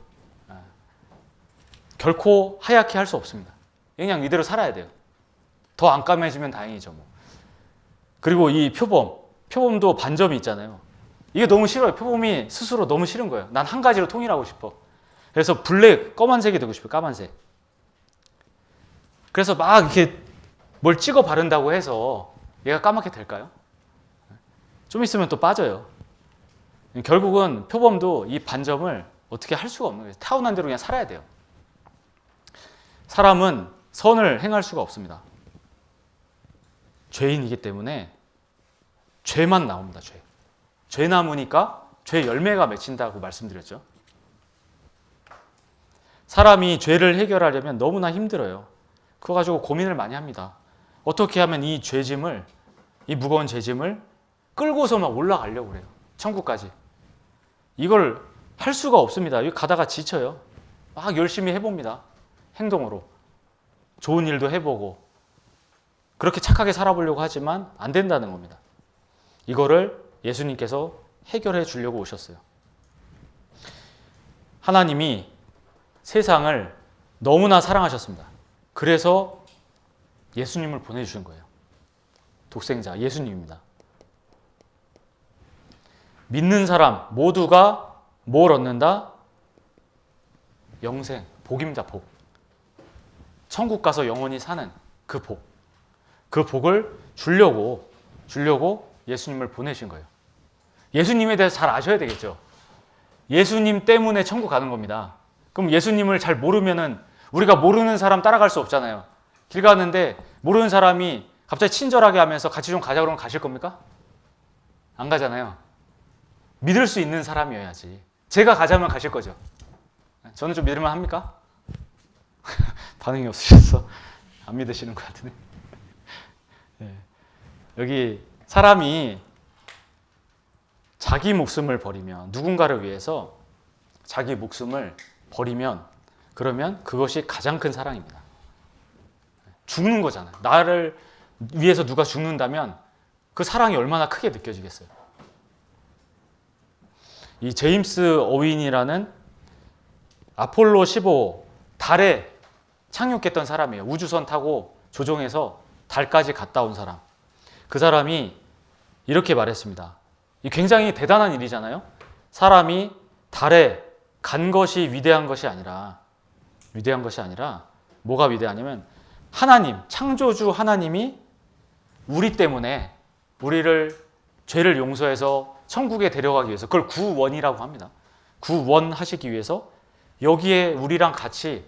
결코 하얗게 할 수 없습니다. 그냥 이대로 살아야 돼요. 더 안 까매지면 다행이죠. 뭐. 그리고 이 표범도 반점이 있잖아요. 이게 너무 싫어요. 표범이 스스로 너무 싫은 거예요. 난 한 가지로 통일하고 싶어. 그래서 검은색이 되고 싶어요. 까만색. 그래서 막 이렇게 뭘 찍어 바른다고 해서 얘가 까맣게 될까요? 좀 있으면 또 빠져요. 결국은 표범도 이 반점을 어떻게 할 수가 없는 거예요. 타고난 대로 그냥 살아야 돼요. 사람은 선을 행할 수가 없습니다. 죄인이기 때문에 죄만 나옵니다. 죄 남으니까 죄 열매가 맺힌다고 말씀드렸죠. 사람이 죄를 해결하려면 너무나 힘들어요. 그거 가지고 고민을 많이 합니다. 어떻게 하면 이 무거운 죄짐을 끌고서 막 올라가려고 그래요. 천국까지. 이걸 할 수가 없습니다. 여기 가다가 지쳐요. 막 열심히 해봅니다. 행동으로. 좋은 일도 해보고. 그렇게 착하게 살아보려고 하지만 안 된다는 겁니다. 이거를 예수님께서 해결해 주려고 오셨어요. 하나님이 세상을 너무나 사랑하셨습니다. 그래서 예수님을 보내주신 거예요. 독생자 예수님입니다. 믿는 사람 모두가 뭘 얻는다? 영생, 복입니다. 복. 천국 가서 영원히 사는 그 복. 그 복을 주려고 예수님을 보내신 거예요. 예수님에 대해서 잘 아셔야 되겠죠. 예수님 때문에 천국 가는 겁니다. 그럼 예수님을 잘 모르면은 우리가 모르는 사람 따라갈 수 없잖아요. 길 가는데 모르는 사람이 갑자기 친절하게 하면서 같이 좀 가자 그러면 가실 겁니까? 안 가잖아요. 믿을 수 있는 사람이어야지. 제가 가자면 가실 거죠. 저는 좀 믿을만 합니까? 반응이 없으셔서 안 믿으시는 것 같으네. 네. 여기 사람이 자기 목숨을 버리면, 누군가를 위해서 자기 목숨을 버리면, 그러면 그것이 가장 큰 사랑입니다. 죽는 거잖아요. 나를 위해서 누가 죽는다면 그 사랑이 얼마나 크게 느껴지겠어요. 이 제임스 어윈이라는 아폴로 15 달에 착륙했던 사람이에요. 우주선 타고 조종해서 달까지 갔다 온 사람. 그 사람이 이렇게 말했습니다. 이 굉장히 대단한 일이잖아요. 사람이 달에 간 것이 위대한 것이 아니라 뭐가 위대하냐면 하나님, 창조주 하나님이 우리 때문에 우리를 죄를 용서해서 천국에 데려가기 위해서, 그걸 구원이라고 합니다. 구원하시기 위해서 여기에 우리랑 같이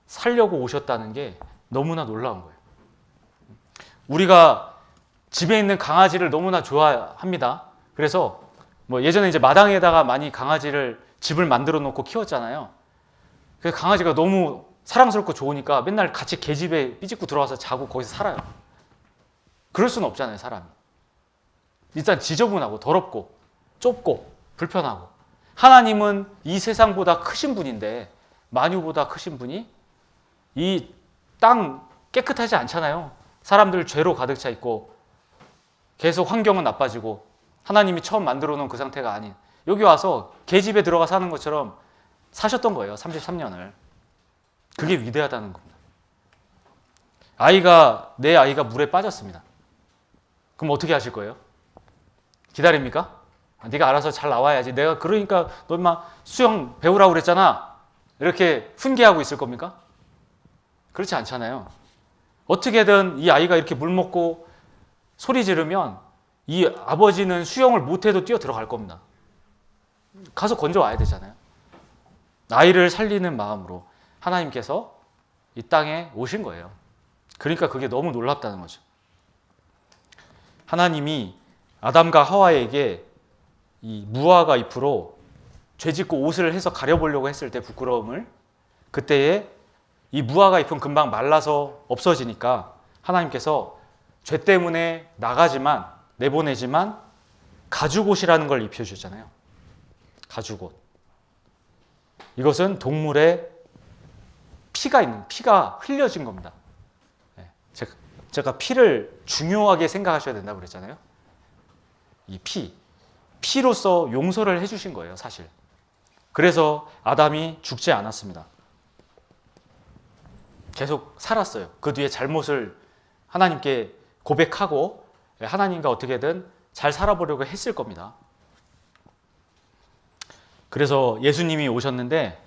살려고 오셨다는 게 너무나 놀라운 거예요. 우리가 집에 있는 강아지를 너무나 좋아합니다. 그래서 뭐 예전에 이제 마당에다가 많이 강아지를 집을 만들어 놓고 키웠잖아요. 그래서 강아지가 너무 사랑스럽고 좋으니까 맨날 같이 개집에 삐집고 들어와서 자고 거기서 살아요. 그럴 수는 없잖아요, 사람이. 일단 지저분하고 더럽고 좁고 불편하고. 하나님은 이 세상보다 크신 분인데, 만유보다 크신 분이 이 땅 깨끗하지 않잖아요. 사람들 죄로 가득 차 있고 계속 환경은 나빠지고 하나님이 처음 만들어 놓은 그 상태가 아닌, 여기 와서 개집에 들어가 사는 것처럼 사셨던 거예요. 33년을. 그게 위대하다는 겁니다. 내 아이가 물에 빠졌습니다. 그럼 어떻게 하실 거예요? 기다립니까? 네가 알아서 잘 나와야지. 내가 그러니까 너 인마 수영 배우라고 그랬잖아. 이렇게 훈계하고 있을 겁니까? 그렇지 않잖아요. 어떻게든 이 아이가 이렇게 물 먹고 소리 지르면 이 아버지는 수영을 못해도 뛰어 들어갈 겁니다. 가서 건져와야 되잖아요. 아이를 살리는 마음으로 하나님께서 이 땅에 오신 거예요. 그러니까 그게 너무 놀랍다는 거죠. 하나님이 아담과 하와에게 이 무화과 잎으로 죄짓고 옷을 해서 가려보려고 했을 때 부끄러움을, 그때에 이 무화과 잎은 금방 말라서 없어지니까 하나님께서 죄 때문에 내보내지만 가죽옷이라는 걸 입혀주셨잖아요. 가죽옷. 이것은 동물의 피가 흘려진 겁니다. 제가 피를 중요하게 생각하셔야 된다고 그랬잖아요. 이 피로서 용서를 해주신 거예요, 사실. 그래서 아담이 죽지 않았습니다. 계속 살았어요. 그 뒤에 잘못을 하나님께 고백하고 하나님과 어떻게든 잘 살아보려고 했을 겁니다. 그래서 예수님이 오셨는데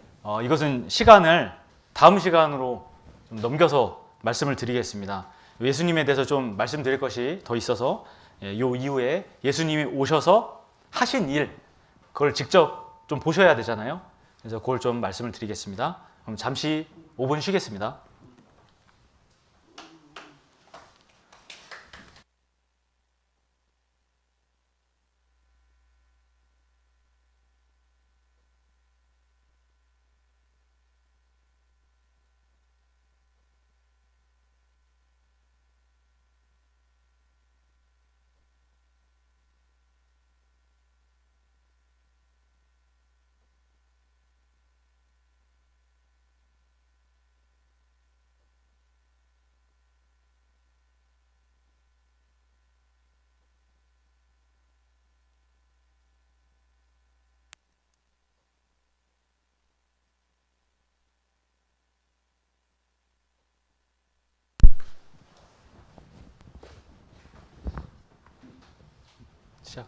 이것은 시간을 다음 시간으로 좀 넘겨서 말씀을 드리겠습니다. 예수님에 대해서 좀 말씀드릴 것이 더 있어서 요 이후에 예수님이 오셔서 하신 일, 그걸 직접 좀 보셔야 되잖아요. 그래서 그걸 좀 말씀을 드리겠습니다. 그럼 잠시 5분 쉬겠습니다. 시작.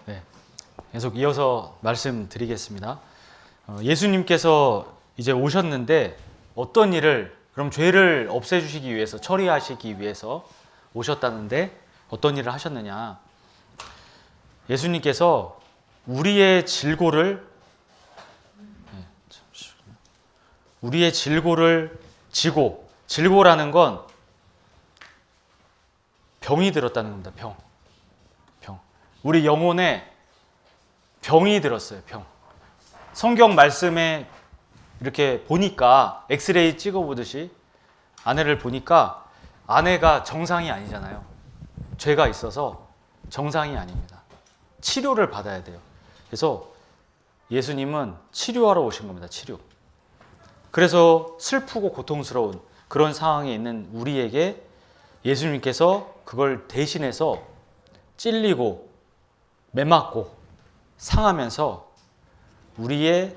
네. 계속 이어서 말씀드리겠습니다. 예수님께서 이제 오셨는데 어떤 일을, 그럼 죄를 없애주시기 위해서, 처리하시기 위해서 오셨다는데 어떤 일을 하셨느냐? 예수님께서 우리의 질고를 지고, 질고라는 건 병이 들었다는 겁니다. 병. 우리 영혼에 병이 들었어요. 병. 성경 말씀에 이렇게 보니까, 엑스레이 찍어보듯이 아내를 보니까 아내가 정상이 아니잖아요. 죄가 있어서 정상이 아닙니다. 치료를 받아야 돼요. 그래서 예수님은 치료하러 오신 겁니다. 치료. 그래서 슬프고 고통스러운 그런 상황에 있는 우리에게 예수님께서 그걸 대신해서 찔리고 매맞고 상하면서 우리의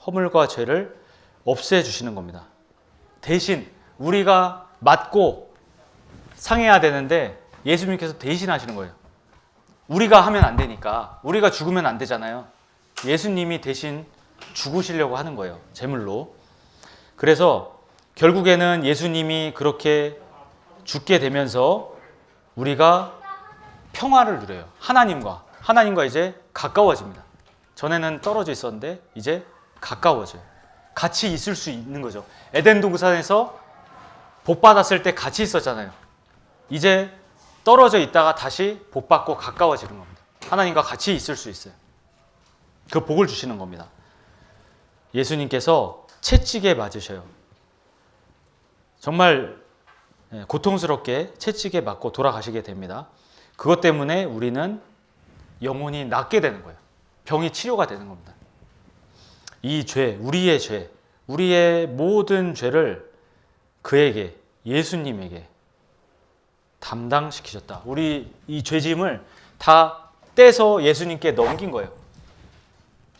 허물과 죄를 없애주시는 겁니다. 대신 우리가 맞고 상해야 되는데 예수님께서 대신 하시는 거예요. 우리가 하면 안 되니까, 우리가 죽으면 안 되잖아요. 예수님이 대신 죽으시려고 하는 거예요. 제물로. 그래서 결국에는 예수님이 그렇게 죽게 되면서 우리가 평화를 누려요. 하나님과 이제 가까워집니다. 전에는 떨어져 있었는데 이제 가까워져요. 같이 있을 수 있는 거죠. 에덴 동산에서 복 받았을 때 같이 있었잖아요. 이제 떨어져 있다가 다시 복 받고 가까워지는 겁니다. 하나님과 같이 있을 수 있어요. 그 복을 주시는 겁니다. 예수님께서 채찍에 맞으셔요. 정말 고통스럽게 채찍에 맞고 돌아가시게 됩니다. 그것 때문에 우리는 영혼이 낫게 되는 거예요. 병이 치료가 되는 겁니다. 이 죄, 우리의 모든 죄를 그에게, 예수님에게 담당시키셨다. 우리 이 죄짐을 다 떼서 예수님께 넘긴 거예요.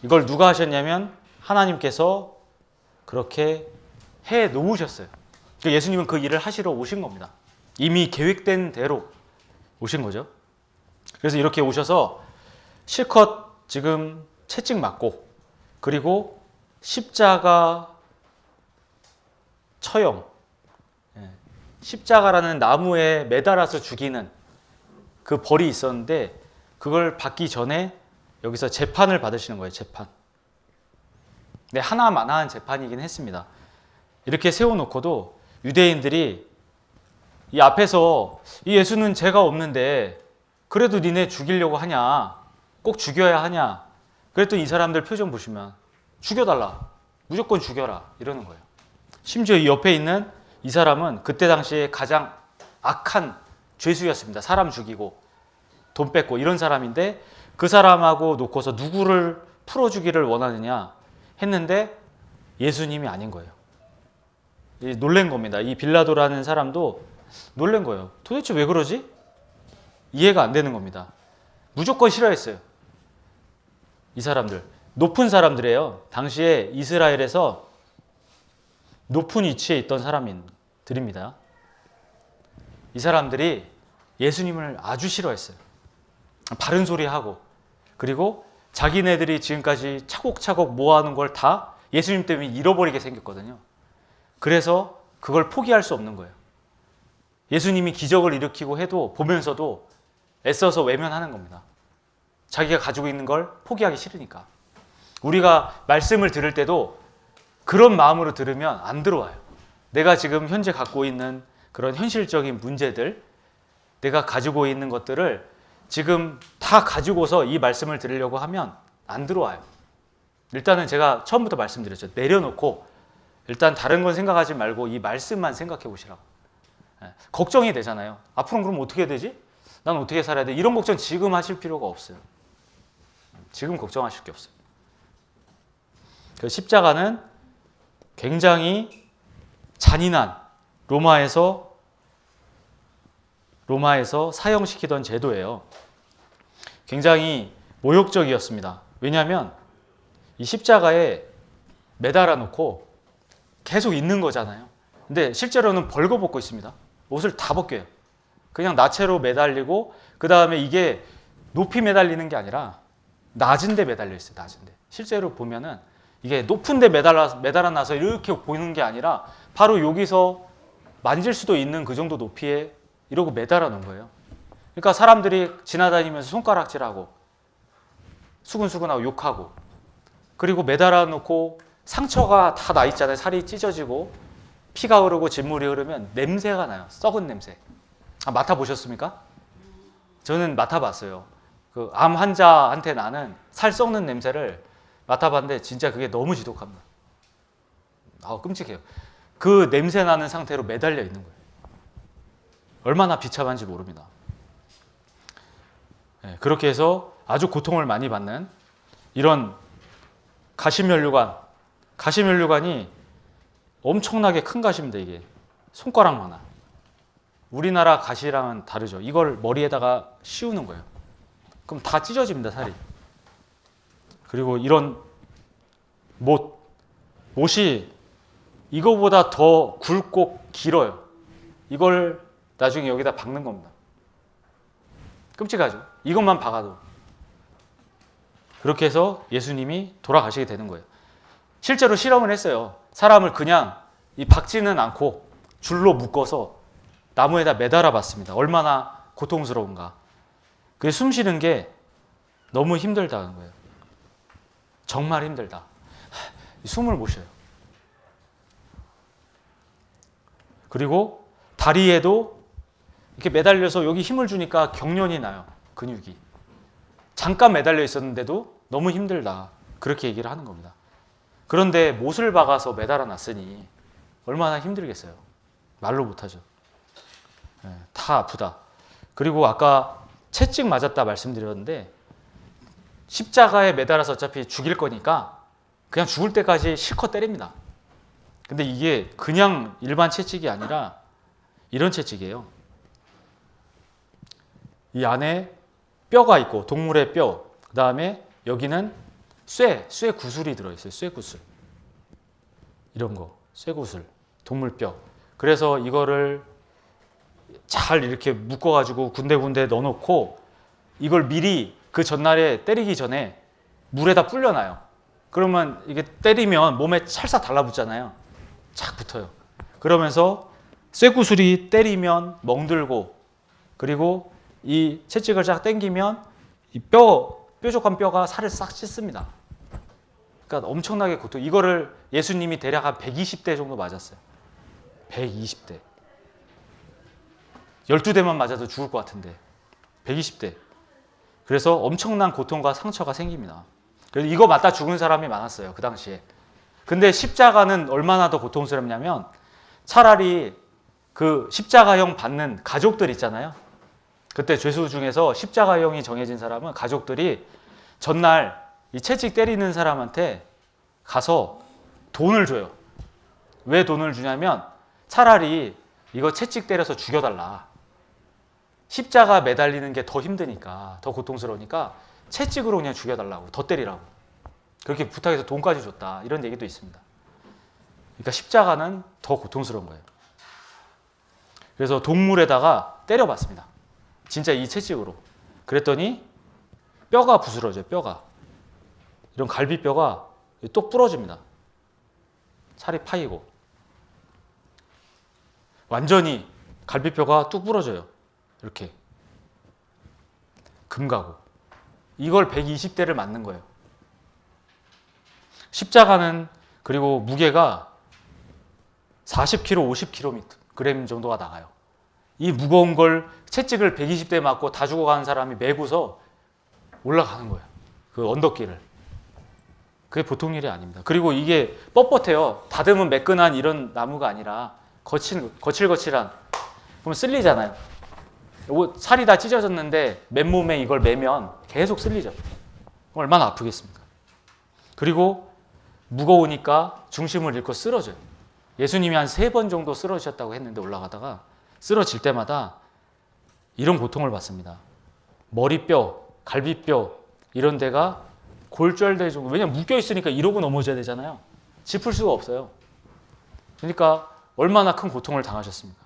이걸 누가 하셨냐면 하나님께서 그렇게 해 놓으셨어요. 예수님은 그 일을 하시러 오신 겁니다. 이미 계획된 대로 오신 거죠. 그래서 이렇게 오셔서 실컷 지금 채찍 맞고, 그리고 십자가 처형, 십자가라는 나무에 매달아서 죽이는 그 벌이 있었는데 그걸 받기 전에 여기서 재판을 받으시는 거예요. 재판. 네, 하나마나한 재판이긴 했습니다. 이렇게 세워놓고도 유대인들이 이 앞에서 이 예수는 죄가 없는데 그래도 니네 죽이려고 하냐, 꼭 죽여야 하냐, 그랬더니 이 사람들 표정 보시면 죽여달라, 무조건 죽여라 이러는 거예요. 심지어 이 옆에 있는 이 사람은 그때 당시에 가장 악한 죄수였습니다. 사람 죽이고 돈 뺏고 이런 사람인데 그 사람하고 놓고서 누구를 풀어주기를 원하느냐 했는데 예수님이 아닌 거예요. 놀란 겁니다. 이 빌라도라는 사람도 놀란 거예요. 도대체 왜 그러지? 이해가 안 되는 겁니다. 무조건 싫어했어요. 이 사람들. 높은 사람들이에요. 당시에 이스라엘에서 높은 위치에 있던 사람들입니다. 이 사람들이 예수님을 아주 싫어했어요. 바른 소리 하고, 그리고 자기네들이 지금까지 차곡차곡 모아놓은 걸 다 예수님 때문에 잃어버리게 생겼거든요. 그래서 그걸 포기할 수 없는 거예요. 예수님이 기적을 일으키고 해도 보면서도 애써서 외면하는 겁니다. 자기가 가지고 있는 걸 포기하기 싫으니까. 우리가 말씀을 들을 때도 그런 마음으로 들으면 안 들어와요. 내가 지금 현재 갖고 있는 그런 현실적인 문제들, 내가 가지고 있는 것들을 지금 다 가지고서 이 말씀을 들으려고 하면 안 들어와요. 일단은 제가 처음부터 말씀드렸죠. 내려놓고 일단 다른 건 생각하지 말고 이 말씀만 생각해 보시라고. 걱정이 되잖아요. 앞으로는 그럼 어떻게 되지? 난 어떻게 살아야 돼? 이런 걱정 지금 하실 필요가 없어요. 지금 걱정하실 게 없어요. 그 십자가는 굉장히 잔인한 로마에서 사형시키던 제도예요. 굉장히 모욕적이었습니다. 왜냐하면 이 십자가에 매달아 놓고 계속 있는 거잖아요. 근데 실제로는 벌거벗고 있습니다. 옷을 다 벗겨요. 그냥 나체로 매달리고, 그 다음에 이게 높이 매달리는 게 아니라 낮은 데 매달려 있어요. 낮은 데. 실제로 보면은 이게 높은 데 매달아놔서 이렇게 보이는 게 아니라 바로 여기서 만질 수도 있는 그 정도 높이에 이러고 매달아 놓은 거예요. 그러니까 사람들이 지나다니면서 손가락질하고 수근수근하고 욕하고, 그리고 매달아 놓고 상처가 다 나 있잖아요. 살이 찢어지고 피가 흐르고 진물이 흐르면 냄새가 나요. 썩은 냄새. 맡아보셨습니까? 저는 맡아봤어요. 그 암 환자한테 나는 살 썩는 냄새를 맡아봤는데 진짜 그게 너무 지독합니다. 끔찍해요. 그 냄새 나는 상태로 매달려 있는 거예요. 얼마나 비참한지 모릅니다. 그렇게 해서 아주 고통을 많이 받는 이런 가시면류관이 엄청나게 큰 가시입니다. 이게 손가락만한. 우리나라 가시랑은 다르죠. 이걸 머리에다가 씌우는 거예요. 그럼 다 찢어집니다, 살이. 그리고 이런 못이 이거보다 더 굵고 길어요. 이걸 나중에 여기다 박는 겁니다. 끔찍하죠. 이것만 박아도. 그렇게 해서 예수님이 돌아가시게 되는 거예요. 실제로 실험을 했어요. 사람을 그냥 박지는 않고 줄로 묶어서 나무에다 매달아 봤습니다. 얼마나 고통스러운가. 그게 숨 쉬는 게 너무 힘들다는 거예요. 정말 힘들다. 숨을 못 쉬어요. 그리고 다리에도 이렇게 매달려서 여기 힘을 주니까 경련이 나요. 근육이. 잠깐 매달려 있었는데도 너무 힘들다. 그렇게 얘기를 하는 겁니다. 그런데 못을 박아서 매달아 놨으니 얼마나 힘들겠어요. 말로 못하죠. 다 아프다. 그리고 아까 채찍 맞았다 말씀드렸는데 십자가에 매달아서 어차피 죽일 거니까 그냥 죽을 때까지 실컷 때립니다. 근데 이게 그냥 일반 채찍이 아니라 이런 채찍이에요. 이 안에 뼈가 있고 동물의 뼈, 그 다음에 여기는 쇠 구슬이 들어있어요. 쇠 구슬. 이런 거, 쇠 구슬, 동물 뼈. 그래서 이거를 잘 이렇게 묶어가지고 군데군데 넣어놓고 이걸 미리 그 전날에 때리기 전에 물에다 불려놔요. 그러면 이게 때리면 몸에 찰싹 달라붙잖아요. 착 붙어요. 그러면서 쇠구슬이 때리면 멍들고 그리고 이 채찍을 쫙 당기면 이 뾰족한 뼈가 살을 싹 씻습니다. 그러니까 엄청나게 고통. 이거를 예수님이 대략 한 120대 정도 맞았어요. 120대. 12대만 맞아도 죽을 것 같은데 120대. 그래서 엄청난 고통과 상처가 생깁니다. 그래서 이거 맞다 죽은 사람이 많았어요. 그 당시에. 근데 십자가는 얼마나 더 고통스럽냐면 차라리 그 십자가형 받는 가족들 있잖아요. 그때 죄수 중에서 십자가형이 정해진 사람은 가족들이 전날 이 채찍 때리는 사람한테 가서 돈을 줘요. 왜 돈을 주냐면 차라리 이거 채찍 때려서 죽여달라. 십자가 매달리는 게 더 힘드니까, 더 고통스러우니까 채찍으로 그냥 죽여달라고, 더 때리라고. 그렇게 부탁해서 돈까지 줬다. 이런 얘기도 있습니다. 그러니까 십자가는 더 고통스러운 거예요. 그래서 동물에다가 때려봤습니다. 진짜 이 채찍으로. 그랬더니 뼈가 부스러져요. 뼈가. 이런 갈비뼈가 또 부러집니다. 살이 파이고. 완전히 갈비뼈가 뚝 부러져요. 이렇게. 금가고. 이걸 120대를 맞는 거예요. 십자가는 그리고 무게가 40kg, 50kg 정도가 나가요. 이 무거운 걸 채찍을 120대 맞고 다 죽어가는 사람이 메고서 올라가는 거예요. 그 언덕길을. 그게 보통 일이 아닙니다. 그리고 이게 뻣뻣해요. 다듬은 매끈한 이런 나무가 아니라 거칠거칠한. 그러면 쓸리잖아요. 살이 다 찢어졌는데 맨몸에 이걸 매면 계속 쓸리죠. 얼마나 아프겠습니까? 그리고 무거우니까 중심을 잃고 쓰러져요. 예수님이 한 3번 정도 쓰러지셨다고 했는데 올라가다가 쓰러질 때마다 이런 고통을 받습니다. 머리뼈, 갈비뼈 이런 데가 골절될 정도. 왜냐면 묶여있으니까 이러고 넘어져야 되잖아요. 짚을 수가 없어요. 그러니까 얼마나 큰 고통을 당하셨습니까?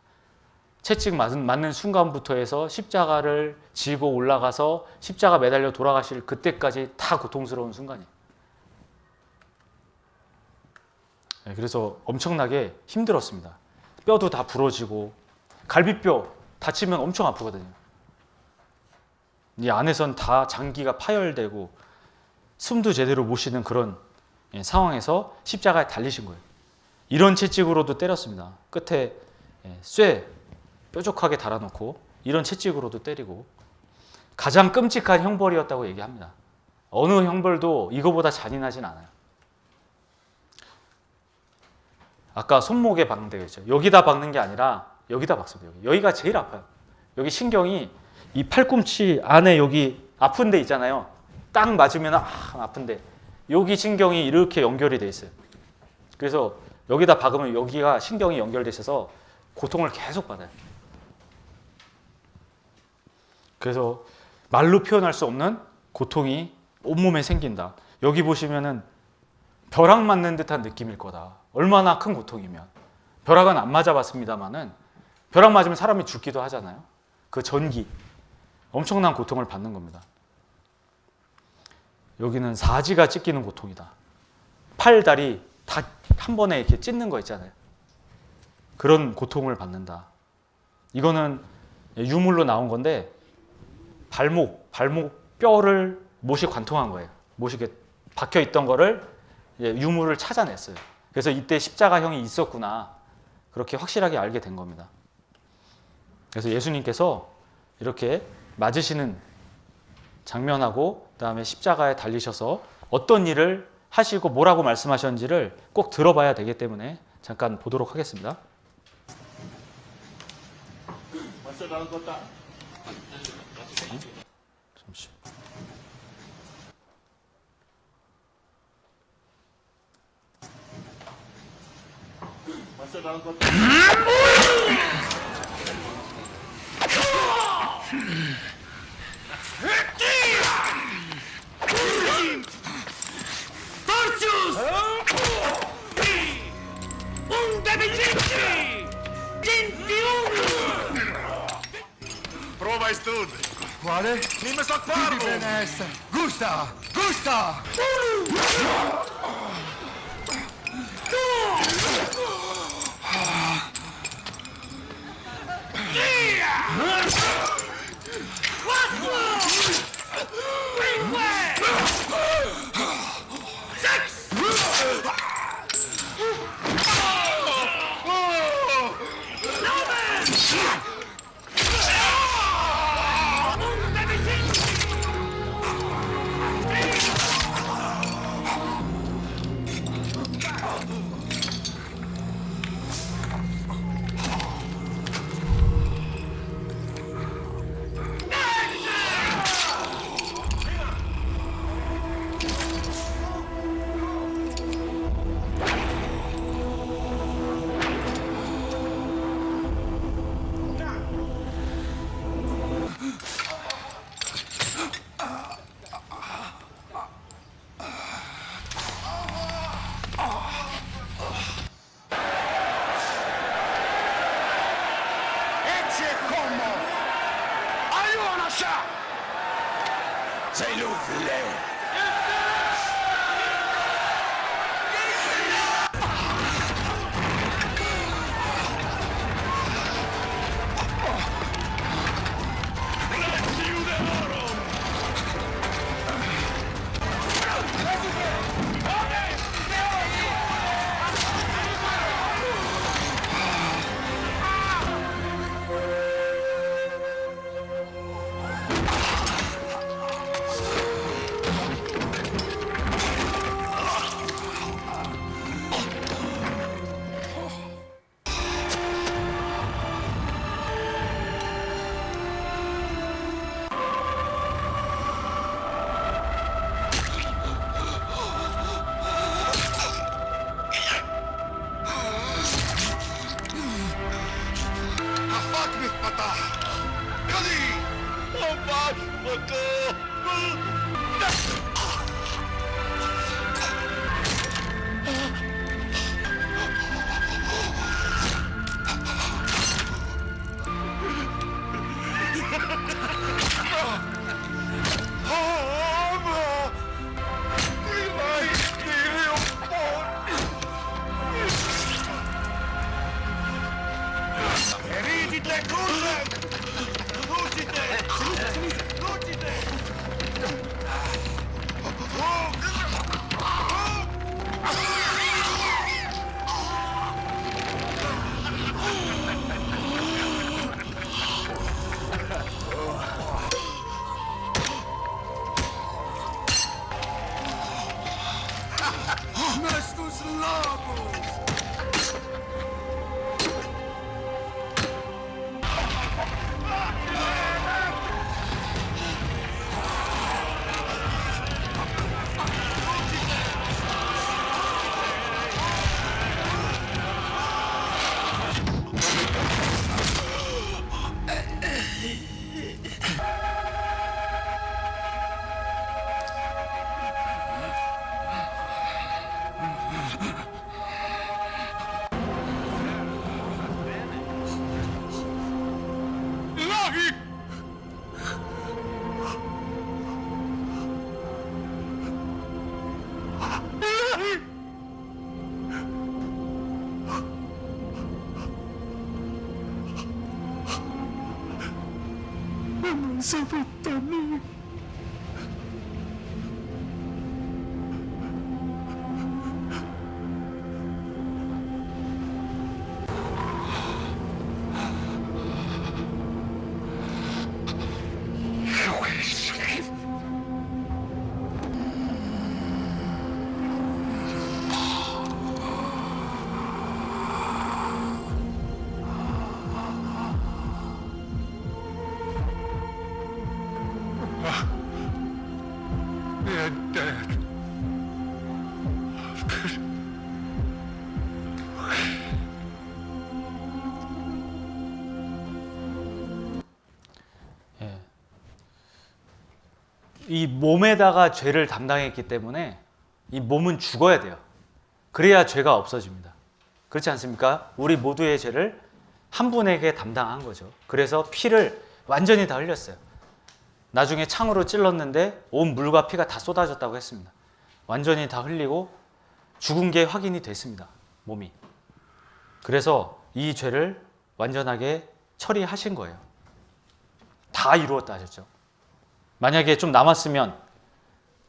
채찍 맞는 순간부터 해서 십자가를 지고 올라가서 십자가 매달려 돌아가실 그때까지 다 고통스러운 순간이에요. 그래서 엄청나게 힘들었습니다. 뼈도 다 부러지고 갈비뼈 다치면 엄청 아프거든요. 이 안에선 다 장기가 파열되고 숨도 제대로 못 쉬는 그런 상황에서 십자가에 달리신 거예요. 이런 채찍으로도 때렸습니다. 끝에 쇠 뾰족하게 달아놓고 이런 채찍으로도 때리고 가장 끔찍한 형벌이었다고 얘기합니다. 어느 형벌도 이거보다 잔인하진 않아요. 아까 손목에 박는 데가 있죠. 여기다 박는 게 아니라 여기다 박습니다. 여기가 제일 아파요. 여기 신경이 이 팔꿈치 안에 여기 아픈 데 있잖아요. 딱 맞으면 아픈데 여기 신경이 이렇게 연결이 돼 있어요. 그래서 여기다 박으면 여기가 신경이 연결돼 있어서 고통을 계속 받아요. 그래서 말로 표현할 수 없는 고통이 온몸에 생긴다. 여기 보시면은 벼락 맞는 듯한 느낌일 거다. 얼마나 큰 고통이면. 벼락은 안 맞아봤습니다만은 벼락 맞으면 사람이 죽기도 하잖아요. 그 전기. 엄청난 고통을 받는 겁니다. 여기는 사지가 찢기는 고통이다. 팔, 다리 다 한 번에 이렇게 찢는 거 있잖아요. 그런 고통을 받는다. 이거는 유물로 나온 건데 발목 뼈를 못이 관통한 거예요. 못이 이렇게 박혀 있던 거를 유물을 찾아냈어요. 그래서 이때 십자가형이 있었구나. 그렇게 확실하게 알게 된 겁니다. 그래서 예수님께서 이렇게 맞으시는 장면하고 그다음에 십자가에 달리셔서 어떤 일을 하시고 뭐라고 말씀하셨는지를 꼭 들어봐야 되기 때문에 잠깐 보도록 하겠습니다. 잠시. Prova e studia. Quale? Dimmi sto parlo. Benessa. Gusta! Gusta! Ecce como. Ayunaşa. Sei lucile. Afak mitpata. Kali. Afak mata. Eridite cruce! Lucite! Lucite! Nestus labus! Ilahi! Ilahi! Non sapettami. 이 몸에다가 죄를 담당했기 때문에 이 몸은 죽어야 돼요. 그래야 죄가 없어집니다. 그렇지 않습니까? 우리 모두의 죄를 한 분에게 담당한 거죠. 그래서 피를 완전히 다 흘렸어요. 나중에 창으로 찔렀는데 온 물과 피가 다 쏟아졌다고 했습니다. 완전히 다 흘리고 죽은 게 확인이 됐습니다. 몸이. 그래서 이 죄를 완전하게 처리하신 거예요. 다 이루었다 하셨죠. 만약에 좀 남았으면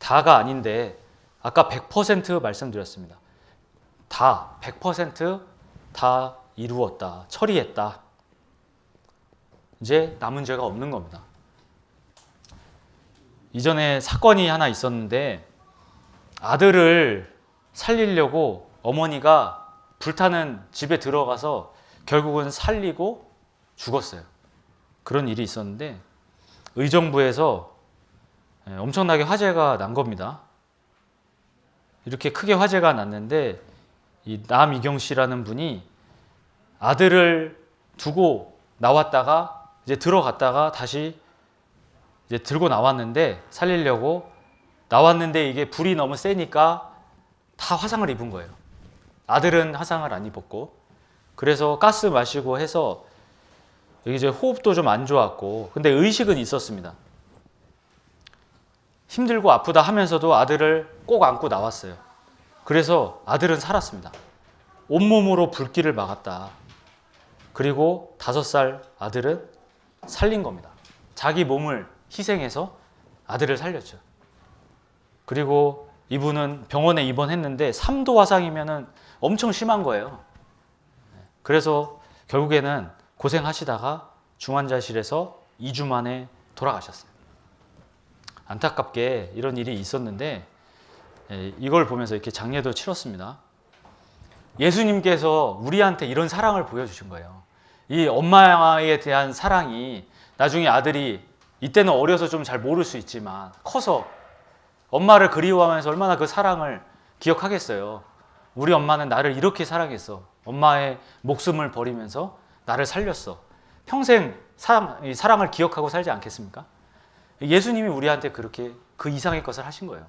다가 아닌데 아까 100% 말씀드렸습니다. 다 100% 이루었다. 처리했다. 이제 남은 죄가 없는 겁니다. 이전에 사건이 하나 있었는데 아들을 살리려고 어머니가 불타는 집에 들어가서 결국은 살리고 죽었어요. 그런 일이 있었는데 의정부에서 엄청나게 화제가 난 겁니다. 이렇게 크게 화제가 났는데 이 남이경 씨라는 분이 아들을 두고 나왔다가 이제 들어갔다가 다시 이제 들고 나왔는데 살리려고 나왔는데 이게 불이 너무 세니까 다 화상을 입은 거예요. 아들은 화상을 안 입었고 그래서 가스 마시고 해서 이제 호흡도 좀 안 좋았고 근데 의식은 있었습니다. 힘들고 아프다 하면서도 아들을 꼭 안고 나왔어요. 그래서 아들은 살았습니다. 온몸으로 불길을 막았다. 그리고 5살 아들은 살린 겁니다. 자기 몸을 희생해서 아들을 살렸죠. 그리고 이분은 병원에 입원했는데 3도 화상이면 엄청 심한 거예요. 그래서 결국에는 고생하시다가 중환자실에서 2주 만에 돌아가셨어요. 안타깝게 이런 일이 있었는데 이걸 보면서 이렇게 장례도 치렀습니다. 예수님께서 우리한테 이런 사랑을 보여주신 거예요. 이 엄마에 대한 사랑이 나중에 아들이 이때는 어려서 좀 잘 모를 수 있지만 커서 엄마를 그리워하면서 얼마나 그 사랑을 기억하겠어요. 우리 엄마는 나를 이렇게 사랑했어. 엄마의 목숨을 버리면서 나를 살렸어. 평생 사랑을 기억하고 살지 않겠습니까? 예수님이 우리한테 그렇게 그 이상의 것을 하신 거예요.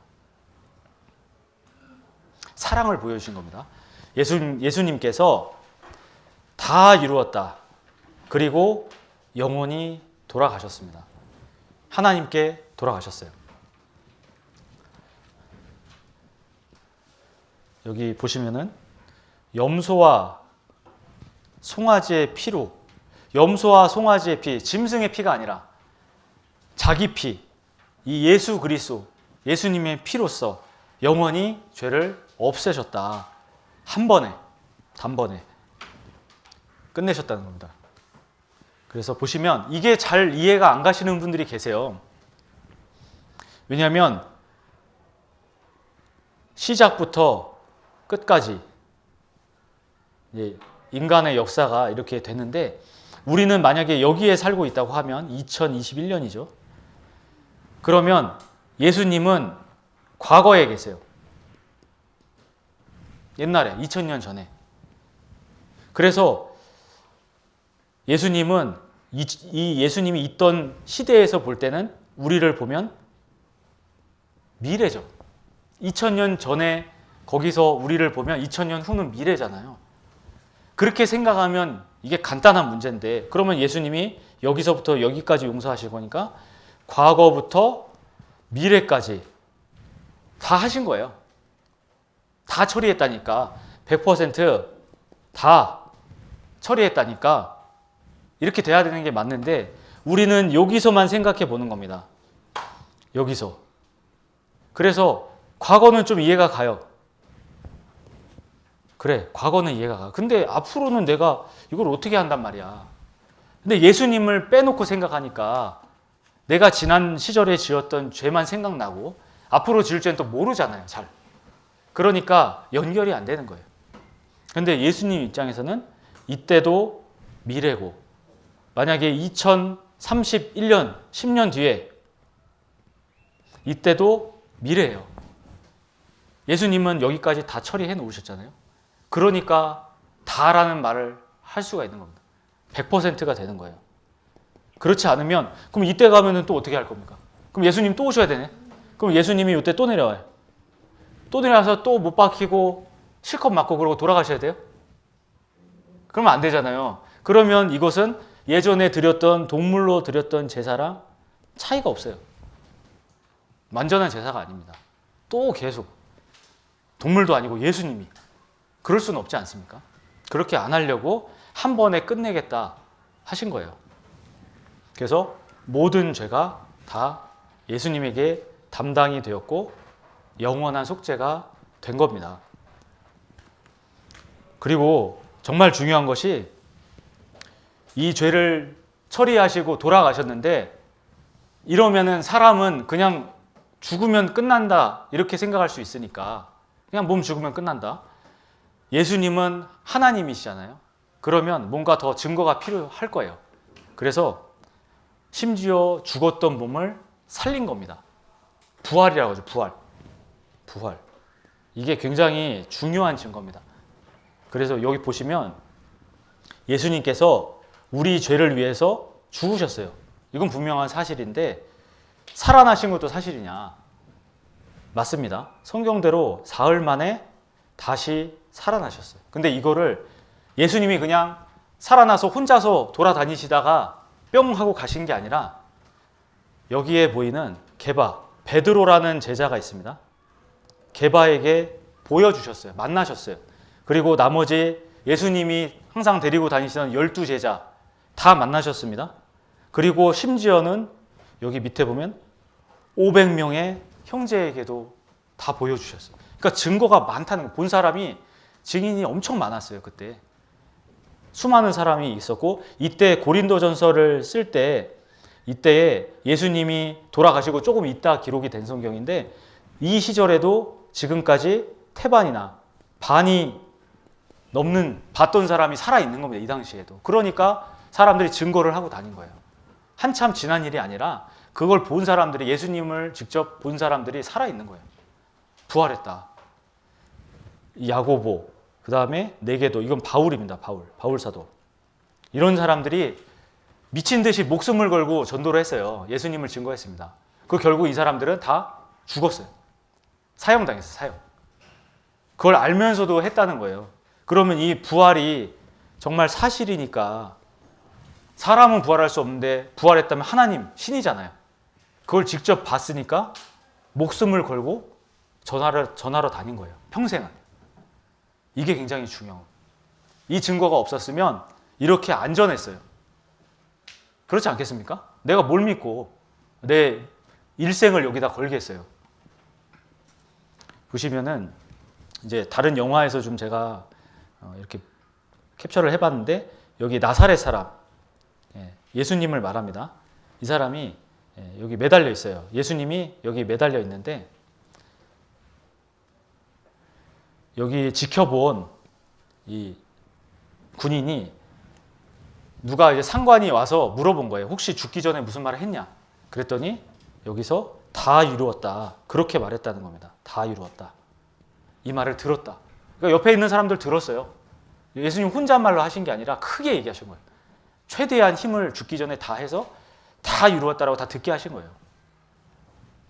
사랑을 보여주신 겁니다. 예수님께서 다 이루었다. 그리고 영원히 돌아가셨습니다. 하나님께 돌아가셨어요. 여기 보시면은 염소와 송아지의 피로, 염소와 송아지의 피, 짐승의 피가 아니라 자기 피, 이 예수 그리스도, 예수님의 피로써 영원히 죄를 없애셨다. 한 번에, 단번에 끝내셨다는 겁니다. 그래서 보시면 이게 잘 이해가 안 가시는 분들이 계세요. 왜냐하면 시작부터 끝까지 인간의 역사가 이렇게 되는데 우리는 만약에 여기에 살고 있다고 하면 2021년이죠. 그러면 예수님은 과거에 계세요. 옛날에 2000년 전에. 그래서 예수님은 이 예수님이 있던 시대에서 볼 때는 우리를 보면 미래죠. 2000년 전에 거기서 우리를 보면 2000년 후는 미래잖아요. 그렇게 생각하면 이게 간단한 문제인데 그러면 예수님이 여기서부터 여기까지 용서하실 거니까 과거부터 미래까지 다 하신 거예요. 다 처리했다니까 100%다 처리했다니까 이렇게 돼야 되는 게 맞는데 우리는 여기서만 생각해 보는 겁니다. 여기서. 그래서 과거는 좀 이해가 가요. 그래, 과거는 이해가 가. 근데 앞으로는 내가 이걸 어떻게 한단 말이야. 근데 예수님을 빼놓고 생각하니까 내가 지난 시절에 지었던 죄만 생각나고 앞으로 지을 죄는 또 모르잖아요, 잘. 그러니까 연결이 안 되는 거예요. 근데 예수님 입장에서는 이때도 미래고 만약에 2031년, 10년 뒤에 이때도 미래예요. 예수님은 여기까지 다 처리해 놓으셨잖아요. 그러니까 다라는 말을 할 수가 있는 겁니다. 100%가 되는 거예요. 그렇지 않으면 그럼 이때 가면은 또 어떻게 할 겁니까? 그럼 예수님 또 오셔야 되네. 그럼 예수님이 이때 또 내려와요. 또 내려와서 또 못 박히고 실컷 맞고 그러고 돌아가셔야 돼요? 그러면 안 되잖아요. 그러면 이것은 예전에 드렸던 동물로 드렸던 제사랑 차이가 없어요. 완전한 제사가 아닙니다. 또 계속 동물도 아니고 예수님이 그럴 수는 없지 않습니까? 그렇게 안 하려고 한 번에 끝내겠다 하신 거예요. 그래서 모든 죄가 다 예수님에게 담당이 되었고 영원한 속죄가 된 겁니다. 그리고 정말 중요한 것이 이 죄를 처리하시고 돌아가셨는데 이러면은 사람은 그냥 죽으면 끝난다 이렇게 생각할 수 있으니까 그냥 몸 죽으면 끝난다. 예수님은 하나님이시잖아요. 그러면 뭔가 더 증거가 필요할 거예요. 그래서 심지어 죽었던 몸을 살린 겁니다. 부활이라고 하죠. 부활. 이게 굉장히 중요한 증거입니다. 그래서 여기 보시면 예수님께서 우리 죄를 위해서 죽으셨어요. 이건 분명한 사실인데 살아나신 것도 사실이냐? 맞습니다. 성경대로 사흘 만에 다시 살아나셨어요. 근데 이거를 예수님이 그냥 살아나서 혼자서 돌아다니시다가 뿅 하고 가신 게 아니라 여기에 보이는 게바, 베드로라는 제자가 있습니다. 게바에게 보여주셨어요. 만나셨어요. 그리고 나머지 예수님이 항상 데리고 다니시던 12제자 다 만나셨습니다. 그리고 심지어는 여기 밑에 보면 500명의 형제에게도 다 보여주셨어요. 그러니까 증거가 많다는 거. 본 사람이 증인이 엄청 많았어요. 그때 수많은 사람이 있었고 이때 고린도전서를 쓸 때 이때에 예수님이 돌아가시고 조금 있다 기록이 된 성경인데 이 시절에도 지금까지 태반이나 반이 넘는 봤던 사람이 살아있는 겁니다. 이 당시에도. 그러니까 사람들이 증거를 하고 다닌 거예요. 한참 지난 일이 아니라 그걸 본 사람들이 예수님을 직접 본 사람들이 살아있는 거예요. 부활했다. 야고보, 그 다음에 네게도, 이건 바울입니다. 바울 사도. 이런 사람들이 미친 듯이 목숨을 걸고 전도를 했어요. 예수님을 증거했습니다. 그 결국 이 사람들은 다 죽었어요. 사형당했어요. 사형. 그걸 알면서도 했다는 거예요. 그러면 이 부활이 정말 사실이니까 사람은 부활할 수 없는데 부활했다면 하나님, 신이잖아요. 그걸 직접 봤으니까 목숨을 걸고 전하러 다닌 거예요. 평생을. 이게 굉장히 중요해요. 이 증거가 없었으면 이렇게 안전했어요. 그렇지 않겠습니까? 내가 뭘 믿고 내 일생을 여기다 걸겠어요. 보시면은 이제 다른 영화에서 좀 제가 이렇게 캡처를 해봤는데 여기 나사렛 사람 예수님을 말합니다. 이 사람이 여기 매달려 있어요. 예수님이 여기 매달려 있는데 여기 지켜본 이 군인이 누가 이제 상관이 와서 물어본 거예요. 혹시 죽기 전에 무슨 말을 했냐? 그랬더니 여기서 다 이루었다. 그렇게 말했다는 겁니다. 다 이루었다. 이 말을 들었다. 그러니까 옆에 있는 사람들 들었어요. 예수님 혼잣말로 하신 게 아니라 크게 얘기하신 거예요. 최대한 힘을 죽기 전에 다 해서 다 이루었다라고 다 듣게 하신 거예요.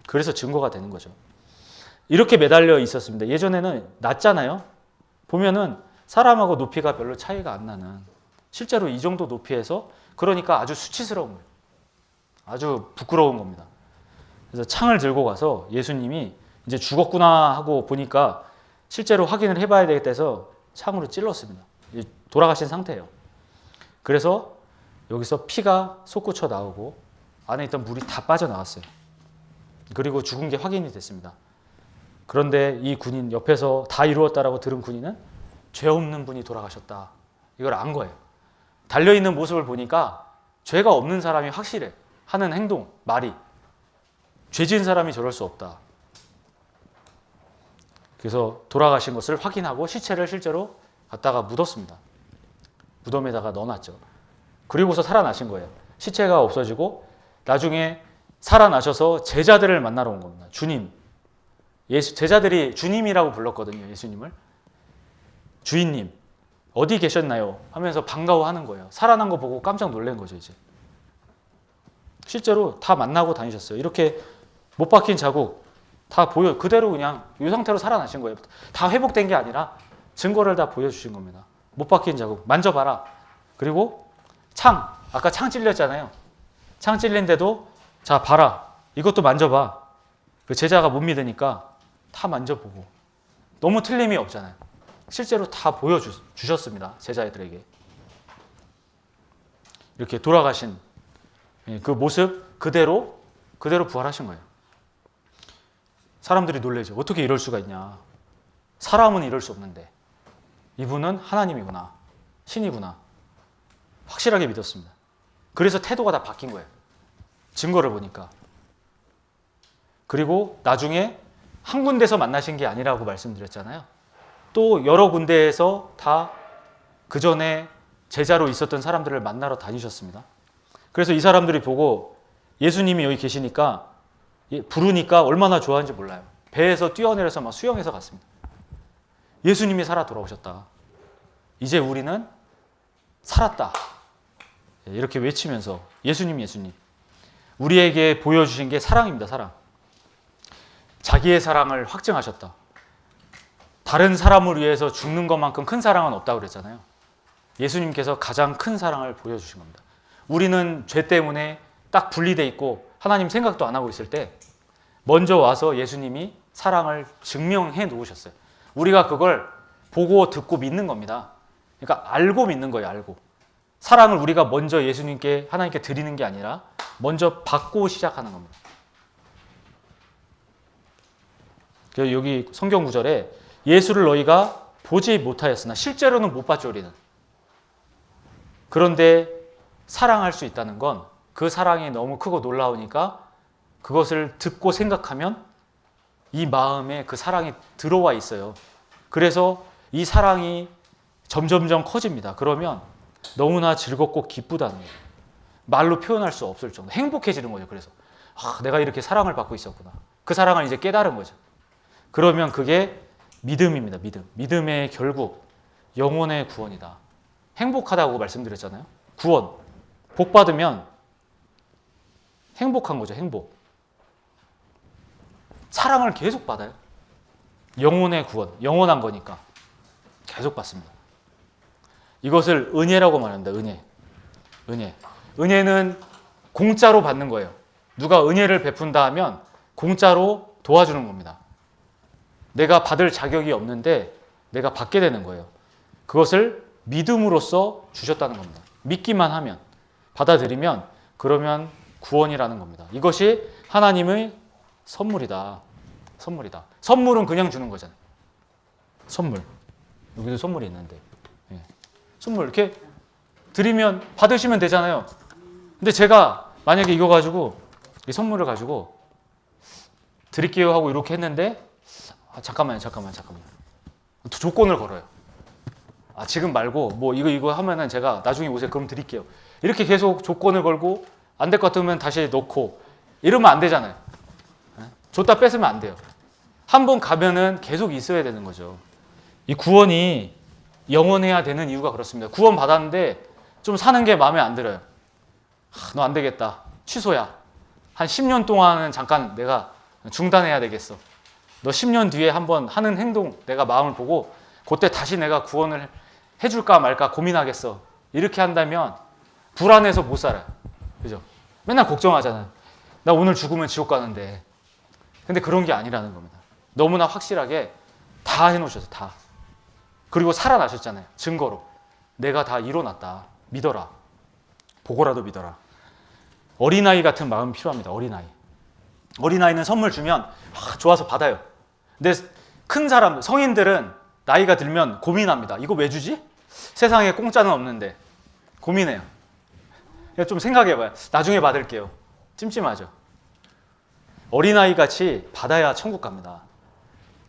그래서 증거가 되는 거죠. 이렇게 매달려 있었습니다. 예전에는 낮잖아요. 보면은 사람하고 높이가 별로 차이가 안 나는 실제로 이 정도 높이에서 그러니까 아주 수치스러운 거예요. 아주 부끄러운 겁니다. 그래서 창을 들고 가서 예수님이 이제 죽었구나 하고 보니까 실제로 확인을 해봐야 되겠다 해서 창으로 찔렀습니다. 돌아가신 상태예요. 그래서 여기서 피가 솟구쳐 나오고 안에 있던 물이 다 빠져나왔어요. 그리고 죽은 게 확인이 됐습니다. 그런데 이 군인 옆에서 다 이루었다라고 들은 군인은 죄 없는 분이 돌아가셨다. 이걸 안 거예요. 달려있는 모습을 보니까 죄가 없는 사람이 확실해. 하는 행동, 말이. 죄 지은 사람이 저럴 수 없다. 그래서 돌아가신 것을 확인하고 시체를 실제로 갖다가 묻었습니다. 무덤에다가 넣어놨죠. 그리고서 살아나신 거예요. 시체가 없어지고 나중에 살아나셔서 제자들을 만나러 온 겁니다. 주님. 제자들이 주님이라고 불렀거든요. 예수님을. 주인님 어디 계셨나요? 하면서 반가워하는 거예요. 살아난 거 보고 깜짝 놀란 거죠. 이제 실제로 다 만나고 다니셨어요. 이렇게 못 박힌 자국 다 그대로 그냥 이 상태로 살아나신 거예요. 다 회복된 게 아니라 증거를 다 보여주신 겁니다. 못 박힌 자국 만져봐라. 그리고 아까 창 찔렸잖아요. 창 찔린데도 자 봐라. 이것도 만져봐. 그 제자가 못 믿으니까 다 만져보고 너무 틀림이 없잖아요. 실제로 다 보여주셨습니다. 제자들에게. 이렇게 돌아가신 그 모습 그대로 부활하신 거예요. 사람들이 놀라죠. 어떻게 이럴 수가 있냐. 사람은 이럴 수 없는데 이분은 하나님이구나. 신이구나. 확실하게 믿었습니다. 그래서 태도가 다 바뀐 거예요. 증거를 보니까. 그리고 나중에 한 군데서 만나신 게 아니라고 말씀드렸잖아요. 또 여러 군데에서 다 그 전에 제자로 있었던 사람들을 만나러 다니셨습니다. 그래서 이 사람들이 보고 예수님이 여기 계시니까 부르니까 얼마나 좋아하는지 몰라요. 배에서 뛰어내려서 막 수영해서 갔습니다. 예수님이 살아 돌아오셨다. 이제 우리는 살았다. 이렇게 외치면서 예수님 우리에게 보여주신 게 사랑입니다. 사랑. 자기의 사랑을 확증하셨다. 다른 사람을 위해서 죽는 것만큼 큰 사랑은 없다고 그랬잖아요. 예수님께서 가장 큰 사랑을 보여주신 겁니다. 우리는 죄 때문에 딱 분리돼 있고 하나님 생각도 안 하고 있을 때 먼저 와서 예수님이 사랑을 증명해 놓으셨어요. 우리가 그걸 보고 듣고 믿는 겁니다. 그러니까 알고 믿는 거예요. 알고. 사랑을 우리가 먼저 예수님께 하나님께 드리는 게 아니라 먼저 받고 시작하는 겁니다. 그래서 여기 성경 구절에 예수를 너희가 보지 못하였으나 실제로는 못 봤죠. 우리는. 그런데 사랑할 수 있다는 건 그 사랑이 너무 크고 놀라우니까 그것을 듣고 생각하면 이 마음에 그 사랑이 들어와 있어요. 그래서 이 사랑이 점점점 커집니다. 그러면 너무나 즐겁고 기쁘다는 거예요. 말로 표현할 수 없을 정도. 행복해지는 거죠. 그래서 내가 이렇게 사랑을 받고 있었구나. 그 사랑을 이제 깨달은 거죠. 그러면 그게 믿음입니다. 믿음의 결국 영혼의 구원이다. 행복하다고 말씀드렸잖아요. 구원. 복 받으면 행복한 거죠. 행복. 사랑을 계속 받아요. 영혼의 구원. 영원한 거니까 계속 받습니다. 이것을 은혜라고 말합니다. 은혜는 공짜로 받는 거예요. 누가 은혜를 베푼다 하면 공짜로 도와주는 겁니다. 내가 받을 자격이 없는데 내가 받게 되는 거예요. 그것을 믿음으로써 주셨다는 겁니다. 믿기만 하면, 받아들이면 그러면 구원이라는 겁니다. 이것이 하나님의 선물이다. 선물은 그냥 주는 거잖아요. 선물. 여기도 선물이 있는데. 선물 이렇게 드리면 받으시면 되잖아요. 근데 제가 만약에 이거 가지고 이 선물을 가지고 드릴게요 하고 이렇게 했는데 잠깐만요. 조건을 걸어요. 지금 말고 뭐 이거 하면은 제가 나중에 오세요. 그럼 드릴게요. 이렇게 계속 조건을 걸고 안 될 것 같으면 다시 넣고 이러면 안 되잖아요. 줬다 뺏으면 안 돼요. 한 번 가면은 계속 있어야 되는 거죠. 이 구원이 영원해야 되는 이유가 그렇습니다. 구원 받았는데 좀 사는 게 마음에 안 들어요. 너 안 되겠다. 취소야. 한 10년 동안은 잠깐 내가 중단해야 되겠어. 너 10년 뒤에 한번 하는 행동 내가 마음을 보고 그때 다시 내가 구원을 해줄까 말까 고민하겠어. 이렇게 한다면 불안해서 못 살아요. 그죠? 맨날 걱정하잖아요. 나 오늘 죽으면 지옥 가는데. 근데 그런 게 아니라는 겁니다. 너무나 확실하게 다 해놓으셔서 다. 그리고 살아나셨잖아요. 증거로. 내가 다 이뤄놨다. 믿어라. 보고라도 믿어라. 어린아이 같은 마음이 필요합니다. 어린아이는 선물 주면 좋아서 받아요. 근데 큰 사람, 성인들은 나이가 들면 고민합니다. 이거 왜 주지? 세상에 공짜는 없는데. 고민해요. 좀 생각해봐요. 나중에 받을게요. 찜찜하죠. 어린아이 같이 받아야 천국 갑니다.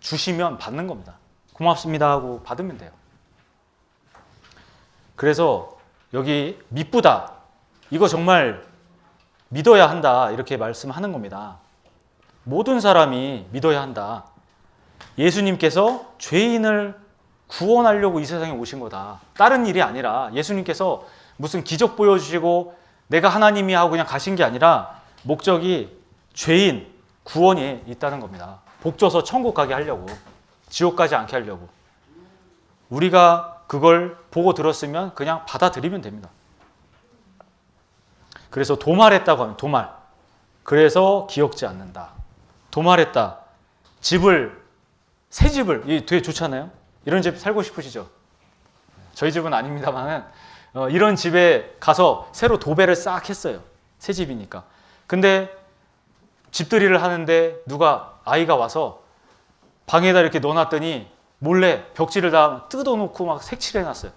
주시면 받는 겁니다. 고맙습니다 하고 받으면 돼요. 그래서 여기 미쁘다. 이거 정말 믿어야 한다. 이렇게 말씀하는 겁니다. 모든 사람이 믿어야 한다. 예수님께서 죄인을 구원하려고 이 세상에 오신 거다. 다른 일이 아니라 예수님께서 무슨 기적 보여주시고 내가 하나님이 하고 그냥 가신 게 아니라 목적이 죄인 구원이 있다는 겁니다. 복줘서 천국 가게 하려고, 지옥 가지 않게 하려고. 우리가 그걸 보고 들었으면 그냥 받아들이면 됩니다. 그래서 도말했다고 하면 도말. 그래서 기억지 않는다. 도말했다. 새 집을, 이 되게 좋잖아요. 이런 집 살고 싶으시죠? 저희 집은 아닙니다만은 이런 집에 가서 새로 도배를 싹 했어요. 새 집이니까. 근데 집들이를 하는데 누가 아이가 와서 방에다 이렇게 넣어놨더니 몰래 벽지를 다 뜯어놓고 막 색칠해놨어요.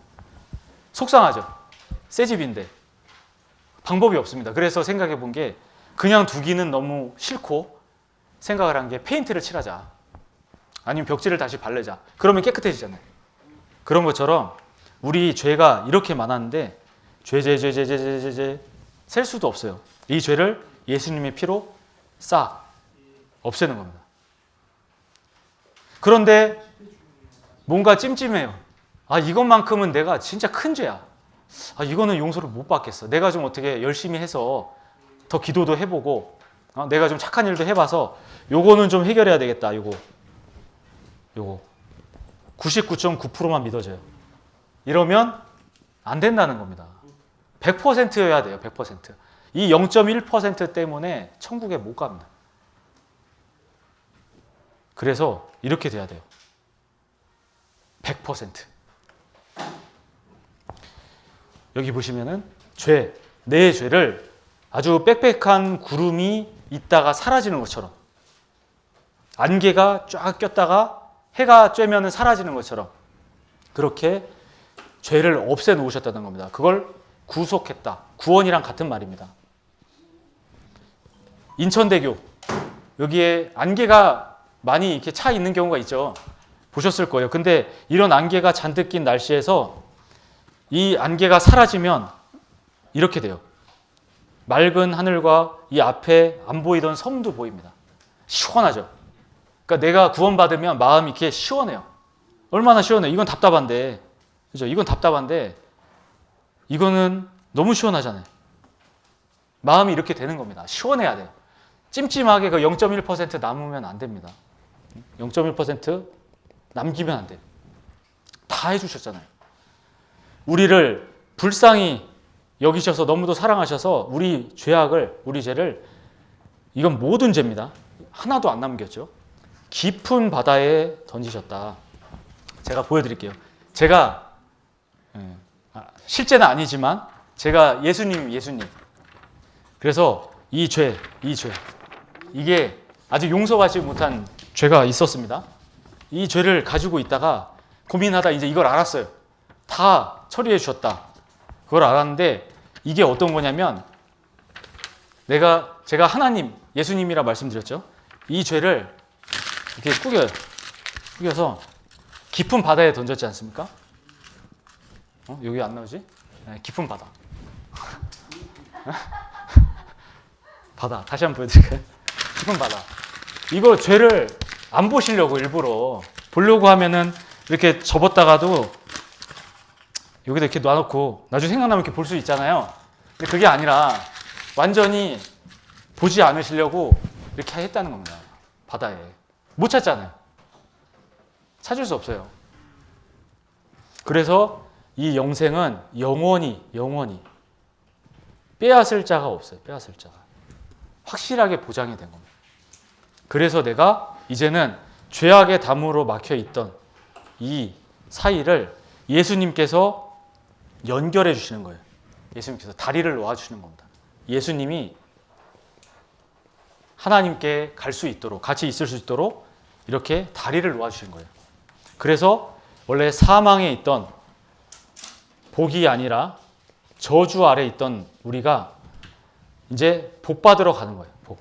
속상하죠. 새 집인데 방법이 없습니다. 그래서 생각해 본 게 그냥 두기는 너무 싫고 생각을 한 게 페인트를 칠하자. 아니면 벽지를 다시 바르자. 그러면 깨끗해지잖아요. 그런 것처럼 우리 죄가 이렇게 많았는데 죄 셀 수도 없어요. 이 죄를 예수님의 피로 싹 없애는 겁니다. 그런데 뭔가 찜찜해요. 아, 이것만큼은 내가 진짜 큰 죄야. 아, 이거는 용서를 못 받겠어. 내가 좀 어떻게 열심히 해서 더 기도도 해보고 내가 좀 착한 일도 해봐서 요거는 좀 해결해야 되겠다. 요거 99.9%만 믿어져요. 이러면 안 된다는 겁니다. 100%여야 돼요. 100%. 이 0.1% 때문에 천국에 못 갑니다. 그래서 이렇게 돼야 돼요. 100%. 여기 보시면은 내 죄를 아주 빽빽한 구름이 있다가 사라지는 것처럼, 안개가 쫙 꼈다가 해가 쬐면 사라지는 것처럼 그렇게 죄를 없애 놓으셨다는 겁니다. 그걸 구속했다. 구원이랑 같은 말입니다. 인천대교, 여기에 안개가 많이 이렇게 차 있는 경우가 있죠. 보셨을 거예요. 근데 이런 안개가 잔뜩 낀 날씨에서 이 안개가 사라지면 이렇게 돼요. 맑은 하늘과 이 앞에 안 보이던 섬도 보입니다. 시원하죠. 그러니까 내가 구원받으면 마음이 이렇게 시원해요. 얼마나 시원해요. 이건 답답한데, 그죠? 이건 답답한데 이거는 너무 시원하잖아요. 마음이 이렇게 되는 겁니다. 시원해야 돼요. 찜찜하게 그 0.1% 남으면 안 됩니다. 0.1% 남기면 안 돼요. 다 해주셨잖아요. 우리를 불쌍히 여기셔서 너무도 사랑하셔서 우리 죄를, 이건 모든 죄입니다. 하나도 안 남겼죠. 깊은 바다에 던지셨다. 제가 보여드릴게요. 제가 실제는 아니지만 제가 예수님. 그래서 이 죄, 이게 아직 용서받지 못한 죄가 있었습니다. 이 죄를 가지고 있다가 고민하다 이제 이걸 알았어요. 다 처리해 주셨다. 그걸 알았는데 이게 어떤 거냐면 제가 하나님, 예수님이라 말씀드렸죠. 이 죄를 이렇게 꾸겨서 깊은 바다에 던졌지 않습니까? 여기 안 나오지? 네, 깊은 바다. 바다. 다시 한번 보여드릴까요? 깊은 바다. 이거 죄를 안 보시려고 일부러 보려고 하면은 이렇게 접었다가도 여기다 이렇게 놔놓고 나중에 생각나면 이렇게 볼 수 있잖아요. 근데 그게 아니라 완전히 보지 않으시려고 이렇게 했다는 겁니다. 바다에. 못 찾잖아요. 찾을 수 없어요. 그래서 이 영생은 영원히 빼앗을 자가 없어요. 빼앗을 자가. 확실하게 보장이 된 겁니다. 그래서 내가 이제는 죄악의 담으로 막혀 있던 이 사이를 예수님께서 연결해 주시는 거예요. 예수님께서 다리를 놓아 주시는 겁니다. 예수님이 하나님께 갈 수 있도록, 같이 있을 수 있도록 이렇게 다리를 놓아 주신 거예요. 그래서 원래 사망에 있던, 복이 아니라 저주 아래 있던 우리가 이제 복 받으러 가는 거예요. 복.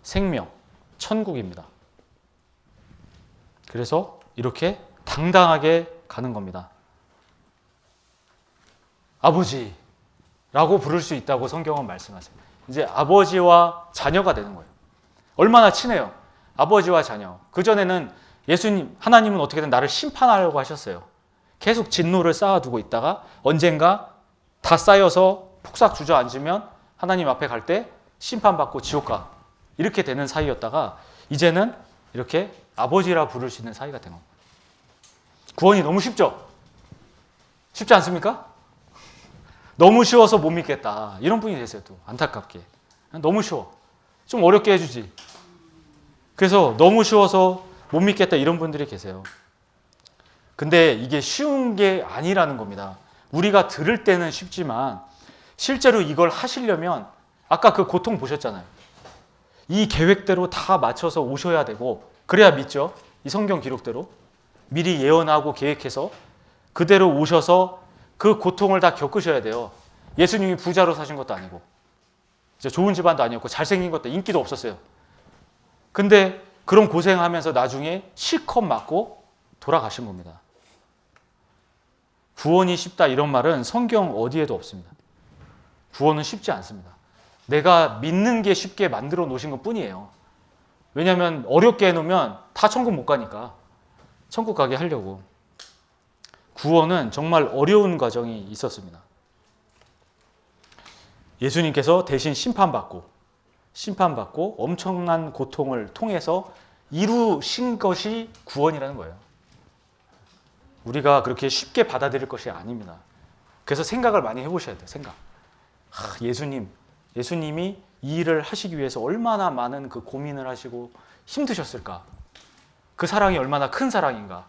생명, 천국입니다. 그래서 이렇게 당당하게 가는 겁니다. 아버지라고 부를 수 있다고 성경은 말씀하세요. 이제 아버지와 자녀가 되는 거예요. 얼마나 친해요. 아버지와 자녀. 그전에는 하나님은 어떻게든 나를 심판하려고 하셨어요. 계속 진노를 쌓아두고 있다가 언젠가 다 쌓여서 폭삭 주저앉으면 하나님 앞에 갈 때 심판받고 지옥 가. 이렇게 되는 사이였다가 이제는 이렇게 아버지라 부를 수 있는 사이가 된 겁니다. 구원이 너무 쉽죠? 쉽지 않습니까? 너무 쉬워서 못 믿겠다. 이런 분이 계세요. 또 안타깝게. 너무 쉬워. 좀 어렵게 해주지. 그래서 너무 쉬워서 못 믿겠다 이런 분들이 계세요. 근데 이게 쉬운 게 아니라는 겁니다. 우리가 들을 때는 쉽지만 실제로 이걸 하시려면 아까 그 고통 보셨잖아요. 이 계획대로 다 맞춰서 오셔야 되고 그래야 믿죠. 이 성경 기록대로 미리 예언하고 계획해서 그대로 오셔서 그 고통을 다 겪으셔야 돼요. 예수님이 부자로 사신 것도 아니고 좋은 집안도 아니었고 잘생긴 것도 인기도 없었어요. 근데 그런 고생하면서 나중에 실컷 맞고 돌아가신 겁니다. 구원이 쉽다 이런 말은 성경 어디에도 없습니다. 구원은 쉽지 않습니다. 내가 믿는 게 쉽게 만들어 놓으신 것 뿐이에요. 왜냐하면 어렵게 해놓으면 다 천국 못 가니까 천국 가게 하려고. 구원은 정말 어려운 과정이 있었습니다. 예수님께서 대신 심판받고 엄청난 고통을 통해서 이루신 것이 구원이라는 거예요. 우리가 그렇게 쉽게 받아들일 것이 아닙니다. 그래서 생각을 많이 해보셔야 돼요. 생각. 예수님이 이 일을 하시기 위해서 얼마나 많은 그 고민을 하시고 힘드셨을까? 그 사랑이 얼마나 큰 사랑인가?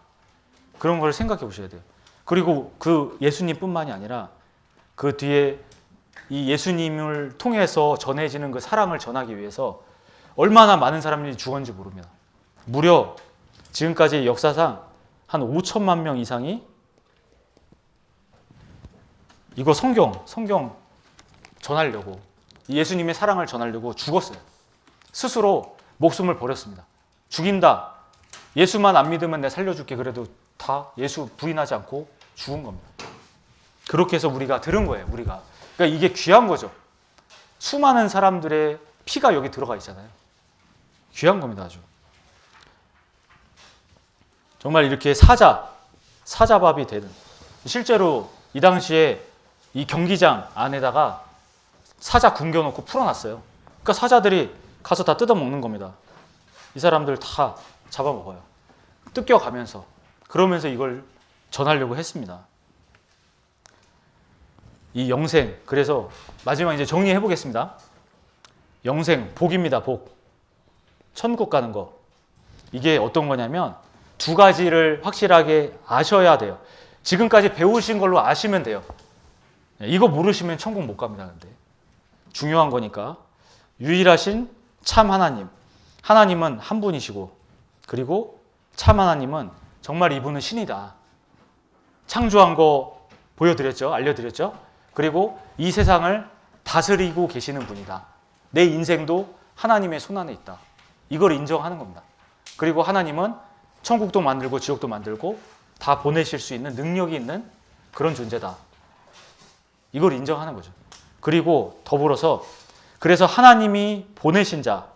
그런 걸 생각해 보셔야 돼요. 그리고 그 예수님뿐만이 아니라 그 뒤에 이 예수님을 통해서 전해지는 그 사랑을 전하기 위해서 얼마나 많은 사람들이 죽었는지 모릅니다. 무려 지금까지 역사상 한 5천만 명 이상이 이거 성경 전하려고 예수님의 사랑을 전하려고 죽었어요. 스스로 목숨을 버렸습니다. 죽인다. 예수만 안 믿으면 내가 살려줄게. 그래도 다 예수 부인하지 않고 죽은 겁니다. 그렇게 해서 우리가 들은 거예요. 그러니까 이게 귀한 거죠. 수많은 사람들의 피가 여기 들어가 있잖아요. 귀한 겁니다. 아주. 정말 이렇게 사자밥이 되는. 실제로 이 당시에 이 경기장 안에다가 사자 굶겨놓고 풀어놨어요. 그러니까 사자들이 가서 다 뜯어먹는 겁니다. 이 사람들 다 잡아먹어요. 뜯겨가면서. 그러면서 이걸 전하려고 했습니다. 이 영생, 그래서 마지막 이제 정리해 보겠습니다. 영생, 복입니다. 복. 천국 가는 거. 이게 어떤 거냐면 두 가지를 확실하게 아셔야 돼요. 지금까지 배우신 걸로 아시면 돼요. 이거 모르시면 천국 못 갑니다. 근데 중요한 거니까. 유일하신 참 하나님. 하나님은 한 분이시고, 그리고 참 하나님은 정말 이분은 신이다. 창조한 거 보여드렸죠? 알려드렸죠? 그리고 이 세상을 다스리고 계시는 분이다. 내 인생도 하나님의 손안에 있다. 이걸 인정하는 겁니다. 그리고 하나님은 천국도 만들고 지옥도 만들고 다 보내실 수 있는 능력이 있는 그런 존재다. 이걸 인정하는 거죠. 그리고 더불어서 그래서 하나님이 보내신 자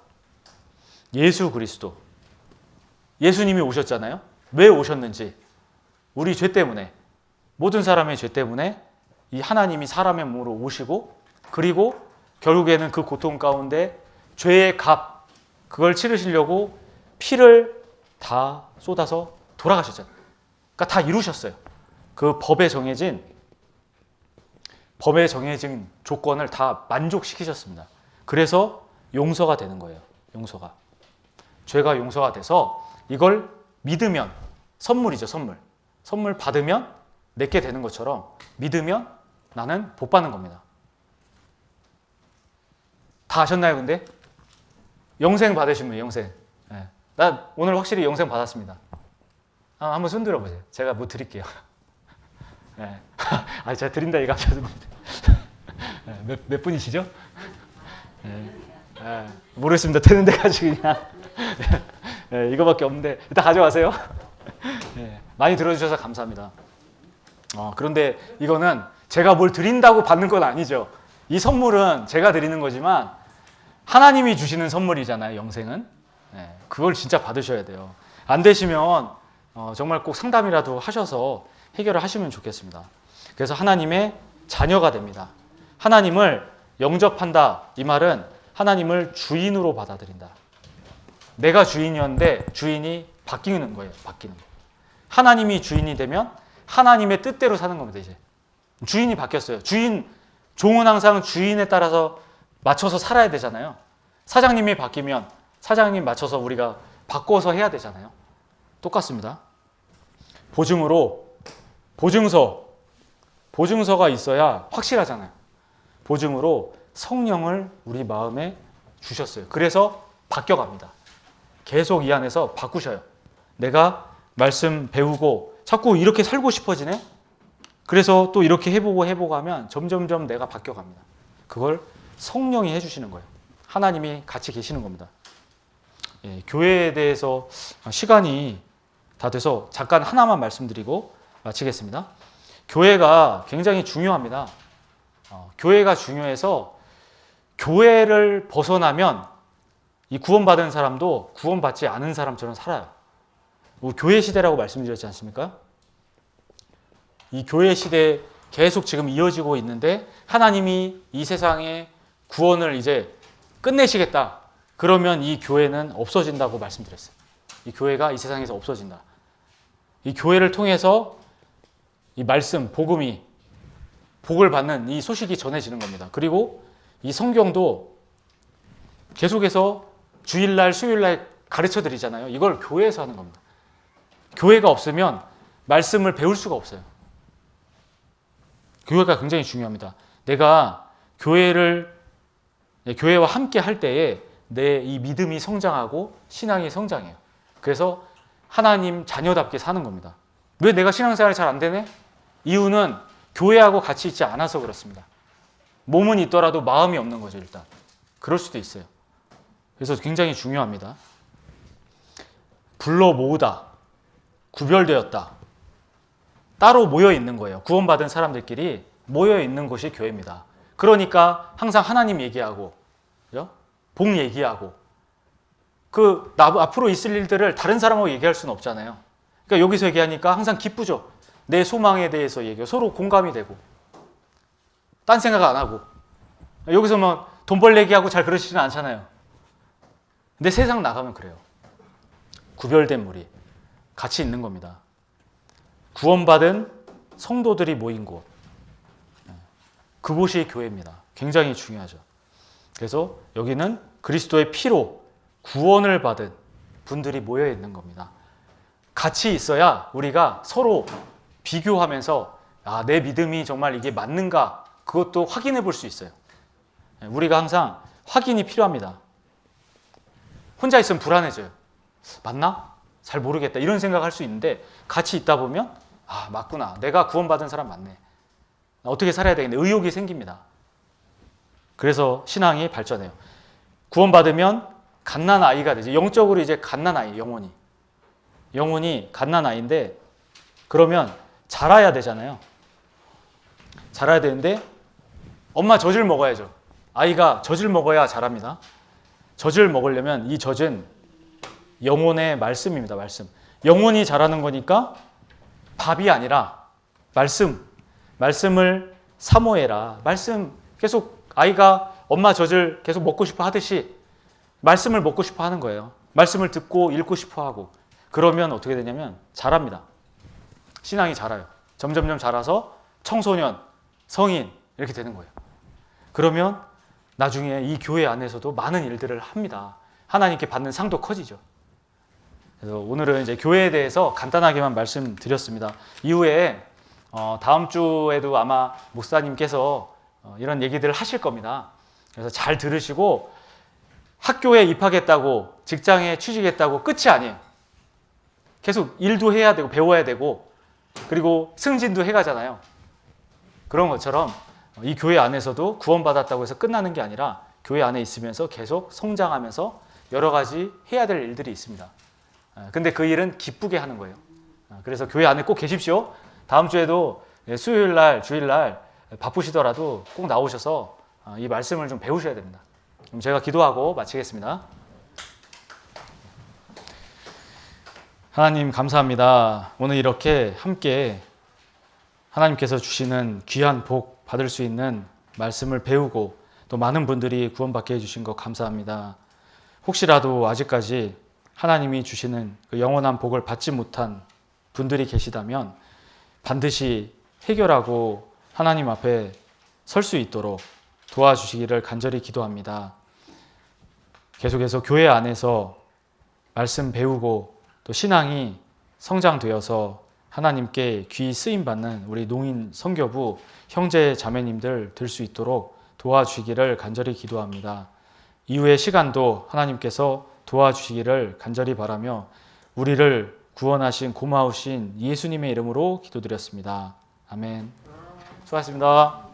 예수 그리스도, 예수님이 오셨잖아요. 왜 오셨는지, 우리 죄 때문에, 모든 사람의 죄 때문에 이 하나님이 사람의 몸으로 오시고, 그리고 결국에는 그 고통 가운데 죄의 값, 그걸 치르시려고 피를 다 쏟아서 돌아가셨잖아요. 그러니까 다 이루셨어요. 그 법에 정해진 조건을 다 만족시키셨습니다. 그래서 용서가 되는 거예요. 용서가. 죄가 용서가 돼서 이걸 믿으면 선물이죠. 선물 받으면 내게 되는 것처럼 믿으면 나는 복 받는 겁니다. 다 아셨나요? 근데 영생 받으신 분, 영생. 네. 나 오늘 확실히 영생 받았습니다. 한번 손 들어보세요. 제가 뭐 드릴게요. 네. 제가 드린다 이거 하셨는데 몇 분이시죠? 네. 모르겠습니다. 되는 데까지 그냥 네, 이거밖에 없는데 일단 가져가세요. 네. 많이 들어주셔서 감사합니다. 그런데 이거는 제가 뭘 드린다고 받는 건 아니죠. 이 선물은 제가 드리는 거지만 하나님이 주시는 선물이잖아요. 영생은. 네, 그걸 진짜 받으셔야 돼요. 안 되시면 정말 꼭 상담이라도 하셔서 해결을 하시면 좋겠습니다. 그래서 하나님의 자녀가 됩니다. 하나님을 영접한다. 이 말은 하나님을 주인으로 받아들인다. 내가 주인이었는데 주인이 바뀌는 거예요. 바뀌는 거. 하나님이 주인이 되면 하나님의 뜻대로 사는 겁니다. 이제 주인이 바뀌었어요. 종은 항상 주인에 따라서 맞춰서 살아야 되잖아요. 사장님이 바뀌면 사장님 맞춰서 우리가 바꿔서 해야 되잖아요. 똑같습니다. 보증서가 있어야 확실하잖아요. 보증으로 성령을 우리 마음에 주셨어요. 그래서 바뀌어갑니다. 계속 이 안에서 바꾸셔요. 내가 말씀 배우고 자꾸 이렇게 살고 싶어지네? 그래서 또 이렇게 해보고 하면 점점점 내가 바뀌어갑니다. 그걸 성령이 해주시는 거예요. 하나님이 같이 계시는 겁니다. 예, 교회에 대해서 시간이 다 돼서 잠깐 하나만 말씀드리고 마치겠습니다. 교회가 굉장히 중요합니다. 교회가 중요해서 교회를 벗어나면 이 구원받은 사람도 구원받지 않은 사람처럼 살아요. 교회 시대라고 말씀드렸지 않습니까? 이 교회 시대 계속 지금 이어지고 있는데 하나님이 이 세상의 구원을 이제 끝내시겠다. 그러면 이 교회는 없어진다고 말씀드렸어요. 이 교회가 이 세상에서 없어진다. 이 교회를 통해서 이 말씀, 복을 받는 이 소식이 전해지는 겁니다. 그리고 이 성경도 계속해서 주일날, 수요일날 가르쳐 드리잖아요. 이걸 교회에서 하는 겁니다. 교회가 없으면 말씀을 배울 수가 없어요. 교회가 굉장히 중요합니다. 내가 교회와 함께 할 때에 내 이 믿음이 성장하고 신앙이 성장해요. 그래서 하나님 자녀답게 사는 겁니다. 왜 내가 신앙생활이 잘 안 되네? 이유는 교회하고 같이 있지 않아서 그렇습니다. 몸은 있더라도 마음이 없는 거죠, 일단. 그럴 수도 있어요. 그래서 굉장히 중요합니다. 불러 모으다, 구별되었다. 따로 모여 있는 거예요. 구원받은 사람들끼리 모여 있는 곳이 교회입니다. 그러니까 항상 하나님 얘기하고, 그죠? 복 얘기하고, 앞으로 있을 일들을 다른 사람하고 얘기할 수는 없잖아요. 그러니까 여기서 얘기하니까 항상 기쁘죠. 내 소망에 대해서 얘기하고 서로 공감이 되고, 딴 생각 안 하고. 여기서 뭐 돈 벌 얘기하고 잘 그러시지는 않잖아요. 근데 세상 나가면 그래요. 구별된 무리 같이 있는 겁니다. 구원받은 성도들이 모인 곳, 그곳이 교회입니다. 굉장히 중요하죠. 그래서 여기는 그리스도의 피로 구원을 받은 분들이 모여 있는 겁니다. 같이 있어야 우리가 서로 비교하면서 내 믿음이 정말 이게 맞는가, 그것도 확인해 볼 수 있어요. 우리가 항상 확인이 필요합니다. 혼자 있으면 불안해져요. 맞나? 잘 모르겠다. 이런 생각할 수 있는데 같이 있다 보면 맞구나. 내가 구원받은 사람 맞네. 어떻게 살아야 되겠네. 의욕이 생깁니다. 그래서 신앙이 발전해요. 구원받으면 갓난아이가 되죠. 영적으로 이제 갓난아이, 영혼이 갓난아이인데 그러면 자라야 되잖아요. 자라야 되는데 엄마 젖을 먹어야죠. 아이가 젖을 먹어야 자랍니다. 젖을 먹으려면 이 젖은 영혼의 말씀입니다. 말씀. 영혼이 자라는 거니까 밥이 아니라 말씀을 사모해라. 말씀 계속 아이가 엄마 젖을 계속 먹고 싶어 하듯이 말씀을 먹고 싶어 하는 거예요. 말씀을 듣고 읽고 싶어 하고. 그러면 어떻게 되냐면 자랍니다. 신앙이 자라요. 점점점 자라서 청소년, 성인 이렇게 되는 거예요. 그러면 나중에 이 교회 안에서도 많은 일들을 합니다. 하나님께 받는 상도 커지죠. 그래서 오늘은 이제 교회에 대해서 간단하게만 말씀드렸습니다. 이후에 다음 주에도 아마 목사님께서 이런 얘기들을 하실 겁니다. 그래서 잘 들으시고 학교에 입학했다고 직장에 취직했다고 끝이 아니에요. 계속 일도 해야 되고 배워야 되고 그리고 승진도 해가잖아요. 그런 것처럼 이 교회 안에서도 구원받았다고 해서 끝나는 게 아니라 교회 안에 있으면서 계속 성장하면서 여러 가지 해야 될 일들이 있습니다. 근데 그 일은 기쁘게 하는 거예요. 그래서 교회 안에 꼭 계십시오. 다음 주에도 수요일날, 주일날 바쁘시더라도 꼭 나오셔서 이 말씀을 좀 배우셔야 됩니다. 그럼 제가 기도하고 마치겠습니다. 하나님 감사합니다. 오늘 이렇게 함께 하나님께서 주시는 귀한 복 받을 수 있는 말씀을 배우고 또 많은 분들이 구원받게 해주신 것 감사합니다. 혹시라도 아직까지 하나님이 주시는 그 영원한 복을 받지 못한 분들이 계시다면 반드시 해결하고 하나님 앞에 설 수 있도록 도와주시기를 간절히 기도합니다. 계속해서 교회 안에서 말씀 배우고 또 신앙이 성장되어서 하나님께 귀 쓰임 받는 우리 농인 선교부 형제 자매님들 될 수 있도록 도와주시기를 간절히 기도합니다. 이후의 시간도 하나님께서 도와주시기를 간절히 바라며 우리를 구원하신 고마우신 예수님의 이름으로 기도드렸습니다. 아멘. 수고하셨습니다.